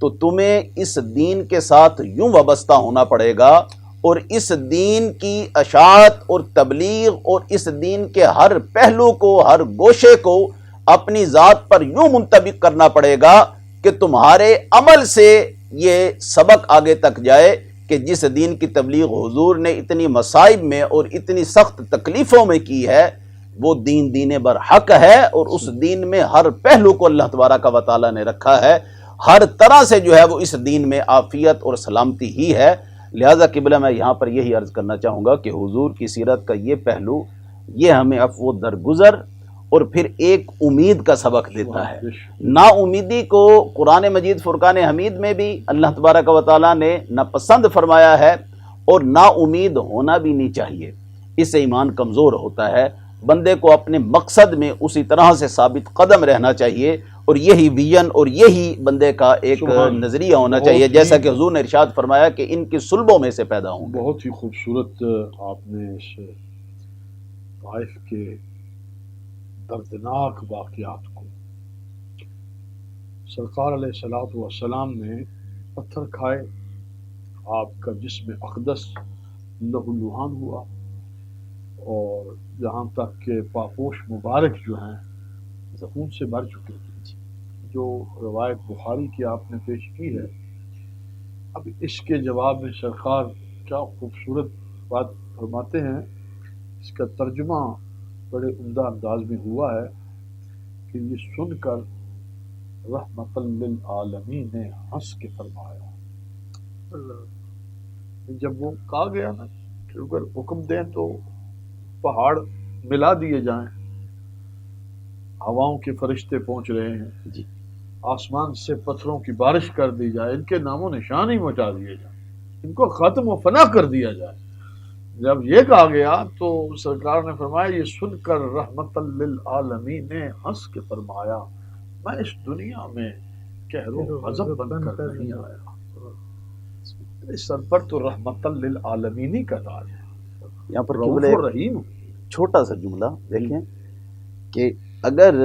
تو تمہیں اس دین کے ساتھ یوں وابستہ ہونا پڑے گا اور اس دین کی اشاعت اور تبلیغ اور اس دین کے ہر پہلو کو، ہر گوشے کو اپنی ذات پر یوں منطبق کرنا پڑے گا کہ تمہارے عمل سے یہ سبق آگے تک جائے کہ جس دین کی تبلیغ حضور نے اتنی مصائب میں اور اتنی سخت تکلیفوں میں کی ہے وہ دین برحق ہے، اور اس دین میں ہر پہلو کو اللہ تبارک و تعالیٰ نے رکھا ہے. ہر طرح سے جو ہے وہ اس دین میں عافیت اور سلامتی ہی ہے. لہذا قبلہ میں یہاں پر یہی عرض کرنا چاہوں گا کہ حضور کی سیرت کا یہ پہلو یہ ہمیں عفو درگزر اور پھر ایک امید کا سبق دیتا ہے. نا امیدی کو قرآن مجید فرقان حمید میں بھی اللہ تبارک و تعالیٰ نے ناپسند فرمایا ہے، اور نا امید ہونا بھی نہیں چاہیے. اس سے ایمان کمزور ہوتا ہے. بندے کو اپنے مقصد میں اسی طرح سے ثابت قدم رہنا چاہیے، اور یہی ویژن اور یہی بندے کا ایک نظریہ ہونا چاہیے، جیسا کہ حضور نے ارشاد فرمایا کہ ان کی صلبوں میں سے پیدا ہوں. بہت ہی خوبصورت آپ نے اس طائف کے دردناک واقعات کو، سرکار علیہ الصلوۃ والسلام نے پتھر کھائے، آپ کا جسم اقدس لہو لہان ہوا، اور یہاں تک کہ پاپوش مبارک جو ہیں خون سے بھر چکے تھے، جو روایت بخاری کی آپ نے پیش کی ہے. اب اس کے جواب میں سرکار کیا خوبصورت بات فرماتے ہیں، اس کا ترجمہ بڑے عمدہ انداز میں ہوا ہے کہ یہ سن کر رحمت للعالمین نے ہنس کے فرمایا. جب وہ کہا گیا نا کہ اگر حکم دیں تو پہاڑ ملا دیے جائیں، ہواؤں کے فرشتے پہنچ رہے ہیں، جی آسمان سے پتھروں کی بارش کر دی جائے، ان کے نام و نشان ہی مٹا دیے جائیں، ان کو ختم و فنا کر دیا جائے. جب یہ کہا گیا تو سرکار نے فرمایا یہ سن کر رحمت للعالمین نے ہنس کے فرمایا میں اس دنیا میں قہر و غضب بن کر نہیں آیا، اس سر پر تو رحمت للعالمین ہی کا تاج ہے. یہاں پر رؤوف قبلہ رحیم. چھوٹا سا جملہ دیکھیں کہ اگر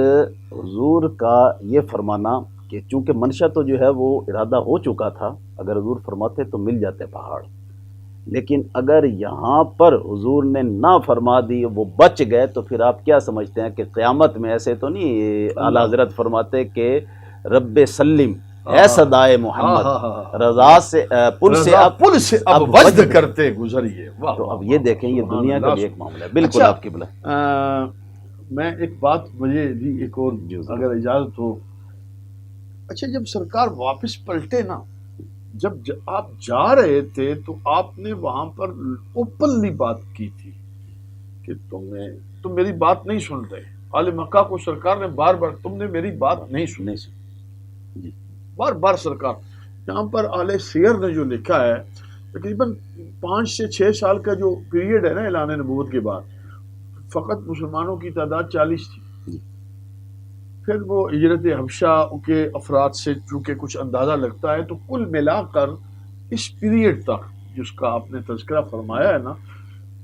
حضور کا یہ فرمانا کہ چونکہ منشا تو جو ہے وہ ارادہ ہو چکا تھا، اگر حضور فرماتے تو مل جاتے پہاڑ، لیکن اگر یہاں پر حضور نے نہ فرما دی وہ بچ گئے، تو پھر آپ کیا سمجھتے ہیں کہ قیامت میں ایسے تو نہیں اعلیٰ حضرت فرماتے کہ رب سلم اے صدائے محمد رضا سے پل سے اب وجد کرتے گزریے. تو اب یہ دیکھیں یہ دنیا کا بھی ایک معاملہ ہے. بالکل آپ کی بلا. میں ایک بات مجھے بھی ایک اور اگر اجازت ہو. اچھا جب سرکار واپس پلٹے نا، جب آپ جا رہے تھے تو آپ نے وہاں پر اوپنلی بات کی تھی کہ تم میری بات نہیں سن رہے. اہل مکہ کو سرکار نے بار بار تم نے میری بات نہیں سنی، بار بار سرکار. یہاں پر اہل سیر نے جو لکھا ہے تقریباً 5 سے 6 سال کا جو پیریڈ ہے نا اعلان نبوت کے بعد، فقط مسلمانوں کی تعداد 40 تھی. پھر وہ ہجرت حبشہ کے افراد سے چونکہ کچھ اندازہ لگتا ہے تو کل ملا کر اس پیریڈ تک جس کا آپ نے تذکرہ فرمایا ہے نا،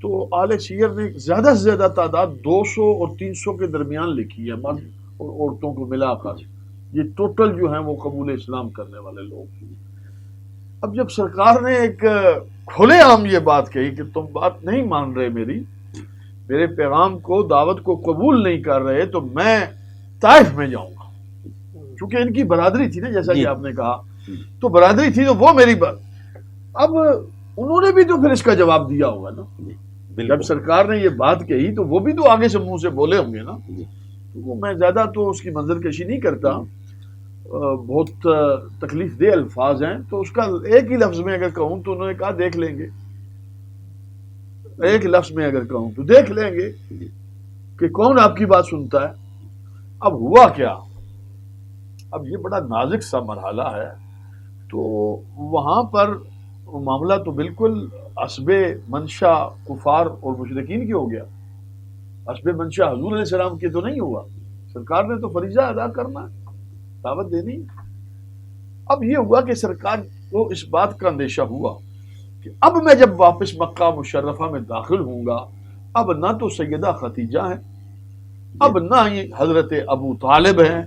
تو اہل سیر نے زیادہ سے زیادہ تعداد 200 اور 300 کے درمیان لکھی ہے، مرد اور عورتوں کو ملا کر. یہ ٹوٹل جو ہیں وہ قبول اسلام کرنے والے لوگ. اب جب سرکار نے ایک کھلے عام یہ بات کہی کہ تم بات نہیں مان رہے میرے پیغام کو، دعوت کو قبول نہیں کر رہے، تو میں طائف میں جاؤں گا. چونکہ ان کی برادری تھی نا، جیسا کہ آپ نے کہا، تو برادری تھی تو وہ میری بات. اب انہوں نے بھی تو پھر اس کا جواب دیا ہوگا نا. جب سرکار نے یہ بات کہی تو وہ بھی تو آگے سے منہ سے بولے ہوں گے نا. تو وہ میں زیادہ تو اس کی منظر کشی نہیں کرتا، بہت تکلیف دہ الفاظ ہیں، تو اس کا ایک ہی لفظ میں اگر کہوں تو انہوں نے کہا دیکھ لیں گے. ایک لفظ میں اگر کہوں تو دیکھ لیں گے کہ کون آپ کی بات سنتا ہے. اب ہوا کیا؟ اب یہ بڑا نازک سا مرحلہ ہے. تو وہاں پر معاملہ تو بالکل حسب منشا کفار اور مشرکین کی ہو گیا. حسب منشا حضور علیہ السلام کی تو نہیں ہوا. سرکار نے تو فریضہ ادا کرنا ہے، دعوت دینی. اب یہ ہوا کہ سرکار کو اس بات کا اندیشہ ہوا کہ اب میں جب واپس مکہ مشرفہ میں داخل ہوں گا، اب نہ تو سیدہ خدیجہ ہے، اب نہ ہی حضرت ابو طالب ہیں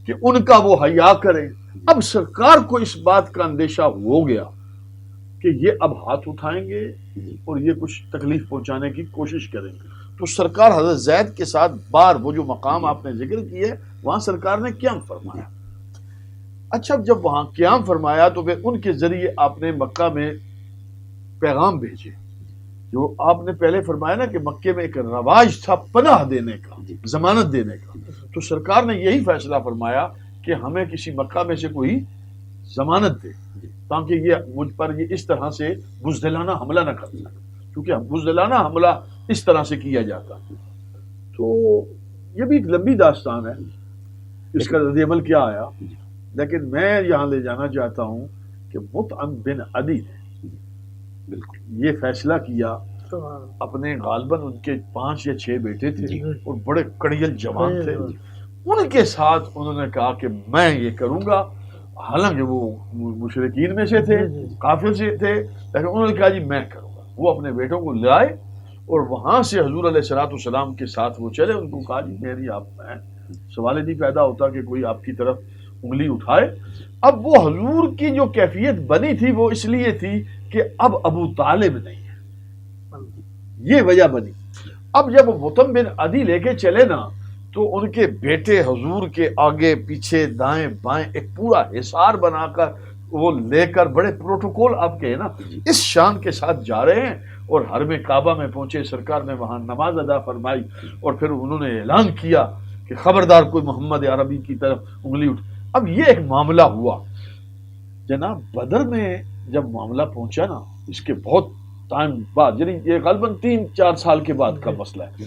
کہ ان کا وہ حیا کریں. اب سرکار کو اس بات کا اندیشہ ہو گیا کہ یہ اب ہاتھ اٹھائیں گے اور یہ کچھ تکلیف پہنچانے کی کوشش کریں گے. تو سرکار حضرت زید کے ساتھ بار وہ جو مقام آپ نے ذکر کی ہے وہاں سرکار نے قیام فرمایا. اچھا جب وہاں قیام فرمایا تو پھر ان کے ذریعے آپ نے مکہ میں پیغام بھیجے. جو آپ نے پہلے فرمایا نا کہ مکے میں ایک رواج تھا پناہ دینے کا، ضمانت دینے کا، تو سرکار نے یہی فیصلہ فرمایا کہ ہمیں کسی مکہ میں سے کوئی ضمانت دے تاکہ یہ مجھ پر یہ اس طرح سے بزدلانہ حملہ نہ کر سکے، کیونکہ بزدلانہ حملہ اس طرح سے کیا جاتا. تو یہ بھی ایک لمبی داستان ہے، اس کا رد عمل کیا آیا. لیکن میں یہاں لے جانا چاہتا ہوں کہ مطعم بن عدی نے بالکل یہ فیصلہ کیا. اپنے غالباً ان کے 5 یا 6 بیٹے تھے اور بڑے کڑیل جوان تھے. ان کے ساتھ انہوں نے کہا کہ میں یہ کروں گا. حالانکہ وہ مشرکین میں سے تھے، کافر سے تھے، لیکن انہوں نے کہا جی میں کروں گا. وہ اپنے بیٹوں کو لائے اور وہاں سے حضور علیہ السلام کے ساتھ وہ چلے. ان کو کہا جی میری آپ میں سوال نہیں پیدا ہوتا کہ کوئی آپ کی طرف انگلی اٹھائے. اب وہ حضور کی جو کیفیت بنی تھی وہ اس لیے تھی کہ اب ابو طالب نہیں ہے، یہ وجہ بنی. اب جب مطعم بن عدی لے کے چلے نا تو ان کے بیٹے حضور کے آگے پیچھے دائیں بائیں ایک پورا حصار بنا کر وہ لے کر بڑے پروٹوکول آپ کے نا اس شان کے ساتھ جا رہے ہیں. اور حرم کعبہ میں پہنچے، سرکار نے وہاں نماز ادا فرمائی اور پھر انہوں نے اعلان کیا کہ خبردار کوئی محمد عربی کی طرف انگلی اٹھ. اب یہ ایک معاملہ ہوا جناب. بدر میں جب معاملہ پہنچا نا، اس کے بہت ٹائم بعد، یعنی یہ غالباً 3-4 سال کے بعد کا مسئلہ ہے.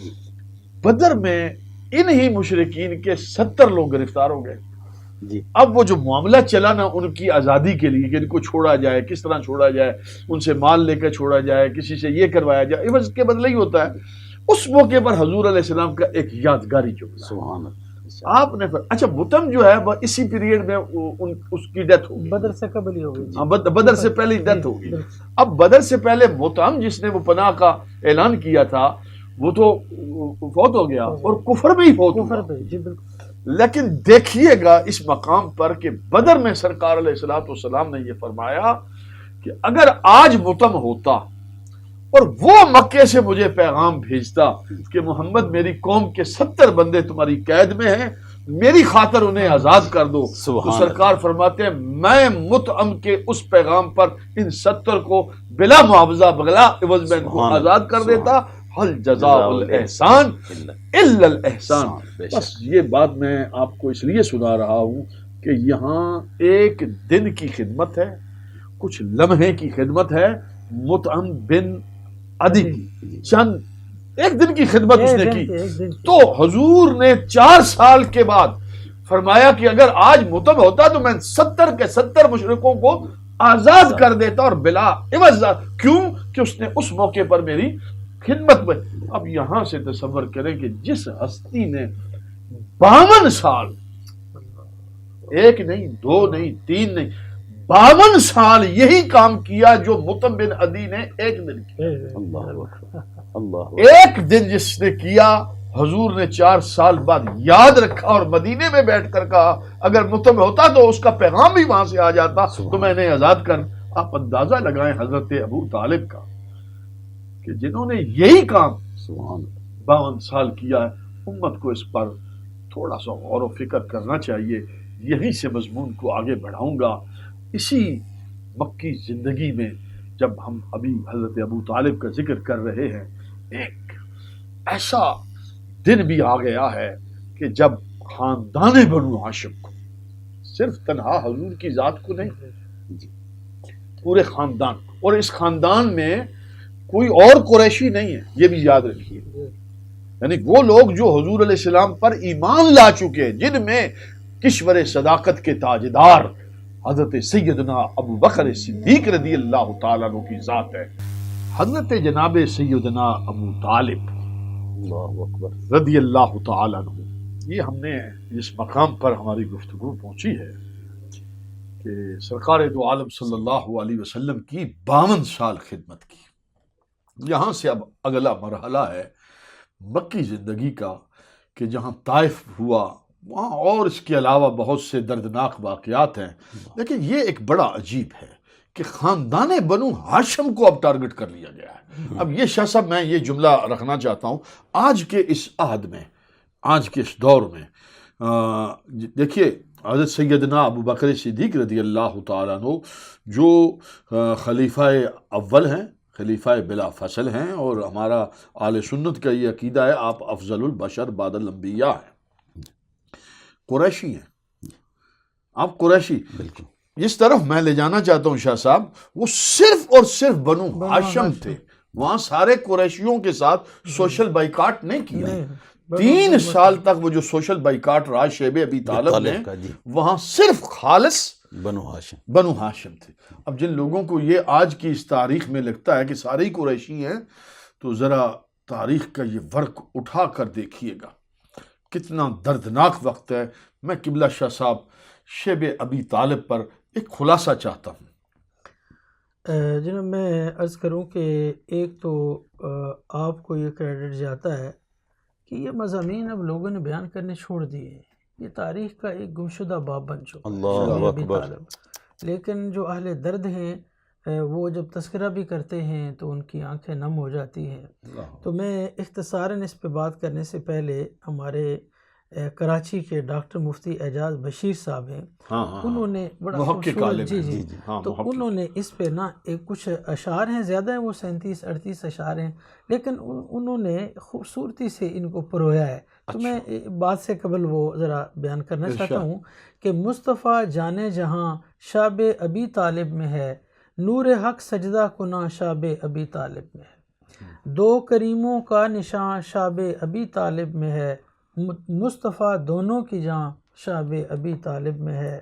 بدر میں ان ہی مشرکین کے 70 لوگ گرفتار ہو گئے. اب وہ جو معاملہ چلا نا ان کی آزادی کے لیے کہ ان کو چھوڑا جائے، کس طرح چھوڑا جائے، ان سے مال لے کر چھوڑا جائے، کسی سے یہ کروایا جائے، عوض کے بدلے ہی ہوتا ہے. اس موقع پر حضور علیہ السلام کا ایک یادگاری جملہ سبحان اللہ آپ نے اچھا مطعم جو ہے اسی پیریڈ میں اس کی ڈیتھ ہوگی، بدر سے قبل ہی ہوگی، بدر سے پہلے ڈیتھ ہوگی. اب بدر سے پہلے مطعم جس نے وہ پناہ کا اعلان کیا تھا وہ تو فوت ہو گیا اور کفر میں ہی فوت کفر ہوا. پہ جی بالکل. لیکن دیکھیے گا اس مقام پر کہ بدر میں سرکار علیہ الصلوۃ والسلام نے یہ فرمایا کہ اگر آج متم ہوتا اور وہ مکے سے مجھے پیغام بھیجتا کہ محمد میری قوم کے 70 بندے تمہاری قید میں ہیں، میری خاطر انہیں آزاد کر دو، تو سرکار فرماتے ہیں میں متعم کے اس پیغام پر ان 70 کو بلا معاوضہ بلا عوض میں ان کو آزاد کر دیتا. حل جزاء الاحسان الا الاحسان. بس یہ بات میں آپ کو اس لیے سنا رہا ہوں کہ یہاں ایک دن کی خدمت ہے، کچھ لمحے کی خدمت ہے. مطعم بن عدی کی چند ایک دن کی خدمت اس نے کی، تو حضور نے 4 سال کے بعد فرمایا کہ اگر آج مطعم ہوتا تو میں 70 کے 70 مشرکوں کو آزاد کر دیتا اور بلا عوض. کیوں کہ اس نے اس موقع پر میری خدمت میں. اب یہاں سے تصور کریں کہ جس ہستی نے 52 سال، ایک نہیں، 2 نہیں، 3 نہیں، 52 سال یہی کام کیا جو مطعم بن عدی نے ایک دن کیا. ایک دن جس نے کیا، حضور نے 4 سال بعد یاد رکھا اور مدینے میں بیٹھ کر کہا اگر مطعم ہوتا تو اس کا پیغام بھی وہاں سے آ جاتا تو میں نے آزاد کر. آپ اندازہ لگائیں حضرت ابو طالب کا کہ جنہوں نے یہی کام 52 سال کیا ہے. امت کو اس پر تھوڑا سا غور و فکر کرنا چاہیے. یہی سے مضمون کو آگے بڑھاؤں گا. اسی مکی زندگی میں جب ہم ابھی حضرت ابو طالب کا ذکر کر رہے ہیں، ایک ایسا دن بھی آ گیا ہے کہ جب خاندان بنو ہاشم کو، صرف تنہا حضور کی ذات کو نہیں، پورے خاندان، اور اس خاندان میں کوئی اور قریشی نہیں ہے، یہ بھی یاد رکھیے. یعنی وہ لوگ جو حضور علیہ السلام پر ایمان لا چکے ہیں، جن میں کشور صداقت کے تاجدار حضرت سیدنا ابو بکر صدیق رضی اللہ تعالیٰ عنہ کی ذات ہے. حضرت جناب سیدنا ابو طالب رضی اللہ تعالیٰ عنہ، یہ ہم نے جس مقام پر ہماری گفتگو پہنچی ہے کہ سرکار دو عالم صلی اللہ علیہ وسلم کی 52 سال خدمت کی. یہاں سے اب اگلا مرحلہ ہے مکی زندگی کا کہ جہاں طائف ہوا، وہاں اور اس کے علاوہ بہت سے دردناک واقعات ہیں. لیکن یہ ایک بڑا عجیب ہے کہ خاندان بنو ہاشم کو اب ٹارگٹ کر لیا گیا ہے. اب یہ شاہ صاحب میں یہ جملہ رکھنا چاہتا ہوں آج کے اس عہد میں، آج کے اس دور میں. دیکھیے حضرت سیدنا ابو بکر صدیق رضی اللہ تعالیٰ عنہ جو خلیفہ اول ہیں، خلیفہ بلا فصل ہیں، اور ہمارا اہل سنت کا یہ عقیدہ ہے آپ افضل البشر بعد الانبیاء ہیں، قریشی ہیں. آپ قریشی. بالکل. جس طرف میں لے جانا چاہتا ہوں شاہ صاحب، وہ صرف اور صرف بنو ہاشم تھے. وہاں سارے قریشیوں کے ساتھ سوشل بائیکاٹ نہیں کیا. 3 سال تک وہ جو سوشل بائیکاٹ رہا شیب ابی طالب نے، وہاں صرف خالص بنو ہاشم تھے. اب جن لوگوں کو یہ آج کی اس تاریخ میں لگتا ہے کہ سارے ہی قریشی ہیں، تو ذرا تاریخ کا یہ ورق اٹھا کر دیکھیے گا کتنا دردناک وقت ہے. میں قبلہ شاہ صاحب شیب ابی طالب پر ایک خلاصہ چاہتا ہوں. جناب میں عرض کروں کہ ایک تو آپ کو یہ کریڈٹ جاتا ہے کہ یہ مضامین اب لوگوں نے بیان کرنے چھوڑ دیے ہیں. یہ تاریخ کا ایک گمشدہ باب بن چکا ہے ابی طالب. لیکن جو اہل درد ہیں وہ جب تذکرہ بھی کرتے ہیں تو ان کی آنکھیں نم ہو جاتی ہیں. تو میں اختصاراً اس پہ بات کرنے سے پہلے ہمارے کراچی کے ڈاکٹر مفتی اعجاز بشیر صاحب ہیں، انہوں نے بڑا خوبصورت تو انہوں نے اس پہ نا ایک کچھ اشعار ہیں، زیادہ ہیں وہ 37-38 اشعار ہیں، لیکن انہوں نے خوبصورتی سے ان کو پرویا ہے. تو میں بات سے قبل وہ ذرا بیان کرنا چاہتا ہوں کہ مصطفیٰ جانے جہاں شاب ابی طالب میں ہے، نور حق سجدہ کنا شاب ابی طالب میں ہے. 2 کریموں کا نشان شاب ابی طالب میں ہے، مصطفیٰ دونوں کی جان شاب ابی طالب میں ہے.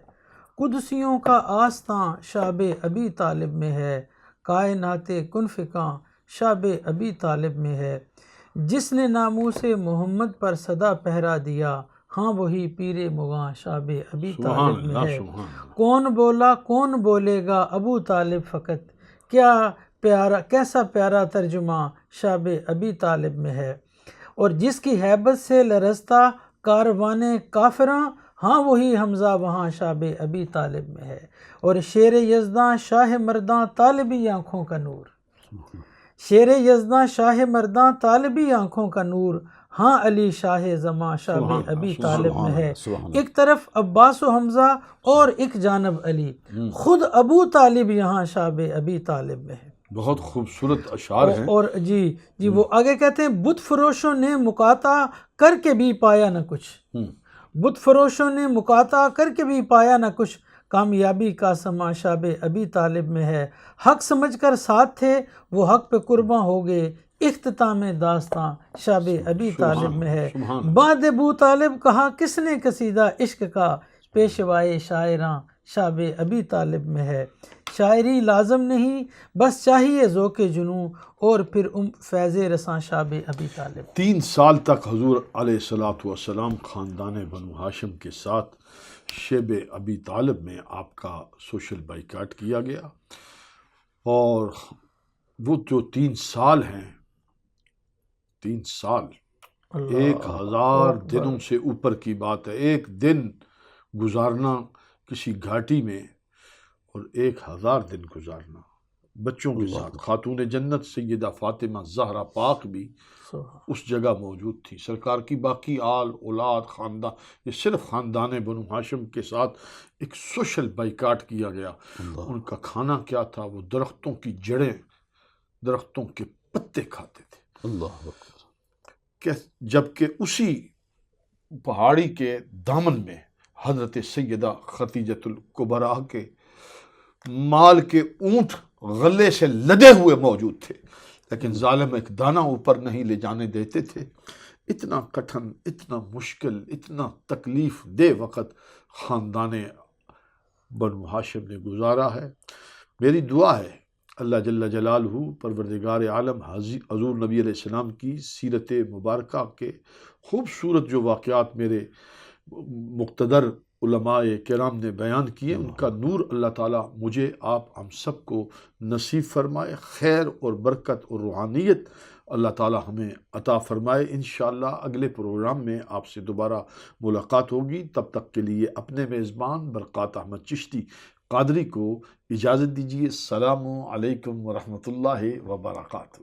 قدسیوں کا آستاں شاب ابی طالب میں ہے، کائنات کن فکاں شاب ابی طالب میں ہے. جس نے ناموس محمد پر صدا پہرا دیا، ہاں وہی پیر مغاں شاب ابی طالب میں ہے. کون بولا کون بولے گا ابو طالب فقط، کیا پیارا کیسا پیارا ترجمہ شاب ابی طالب میں ہے. اور جس کی ہیبت سے لرزتا کاروان کافراں، ہاں وہی حمزہ وہاں شاب ابی طالب میں ہے۔ اور شیر یزداں شاہ مرداں طالبی آنکھوں کا نور، شیر یزداں شاہ مرداں طالبی آنکھوں کا نور، ہاں علی شاہ زماں شاب ابی طالب میں ہے۔ ایک طرف عباس و حمزہ اور ایک جانب علی، خود ابو طالب یہاں شاب ابی طالب میں ہے۔ بہت خوبصورت اشعار ہیں۔ اور جی وہ آگے کہتے ہیں بت فروشوں نے مقاطع کر کے بھی پایا نہ کچھ، بت فروشوں نے مقاطع کر کے بھی پایا نہ کچھ، کامیابی کا سما شاب ابی طالب میں ہے۔ حق سمجھ کر ساتھ تھے وہ حق پہ قرباں ہو گئے، اختتام داستاں شاب ابی طالب میں ہے۔ بعد ابو طالب کہا کس نے قصیدہ عشق کا، پیشوائے شاعراں شاب ابی طالب میں ہے۔ شاعری لازم نہیں بس چاہیے ذوق جنوں، اور پھر فیض رساں شاب ابی طالب۔ 3 سال تک حضور علیہ الصلوۃ والسلام خاندان بنو ہاشم کے ساتھ شیب ابی طالب میں آپ کا سوشل بائیکاٹ کیا گیا، اور وہ جو 3 سال ہیں، 3 سال 1000 دنوں سے اوپر کی بات ہے، ایک دن گزارنا کسی گھاٹی میں اور 1000 دن گزارنا بچوں کے ساتھ۔ خاتون جنت سیدہ فاطمہ زہرا پاک بھی اس جگہ موجود تھی، سرکار کی باقی آل اولاد خاندان، یہ صرف خاندان بنو ہاشم کے ساتھ ایک سوشل بائیکاٹ کیا گیا۔ ان کا کھانا کیا تھا؟ وہ درختوں کی جڑیں، درختوں کے پتے کھاتے تھے۔ اللہ اکبر۔ جبکہ اسی پہاڑی کے دامن میں حضرت سیدہ خدیجۃ الکبریٰ کے مال کے اونٹ غلے سے لدے ہوئے موجود تھے، لیکن ظالم ایک دانہ اوپر نہیں لے جانے دیتے تھے۔ اتنا کٹھن، اتنا مشکل، اتنا تکلیف دہ وقت خاندان بنو ہاشم نے گزارا ہے۔ میری دعا ہے اللہ جل جلالہ پروردگار عالم حضور نبی علیہ السلام کی سیرت مبارکہ کے خوبصورت جو واقعات میرے مقتدر علماء کرام نے بیان کیے، ان کا نور اللہ تعالیٰ مجھے، آپ، ہم سب کو نصیب فرمائے، خیر اور برکت اور روحانیت اللہ تعالیٰ ہمیں عطا فرمائے۔ انشاءاللہ اگلے پروگرام میں آپ سے دوبارہ ملاقات ہوگی، تب تک کے لیے اپنے میزبان برکات احمد چشتی قادری کو اجازت دیجیے۔ السلام علیکم ورحمۃ اللہ وبرکاتہ۔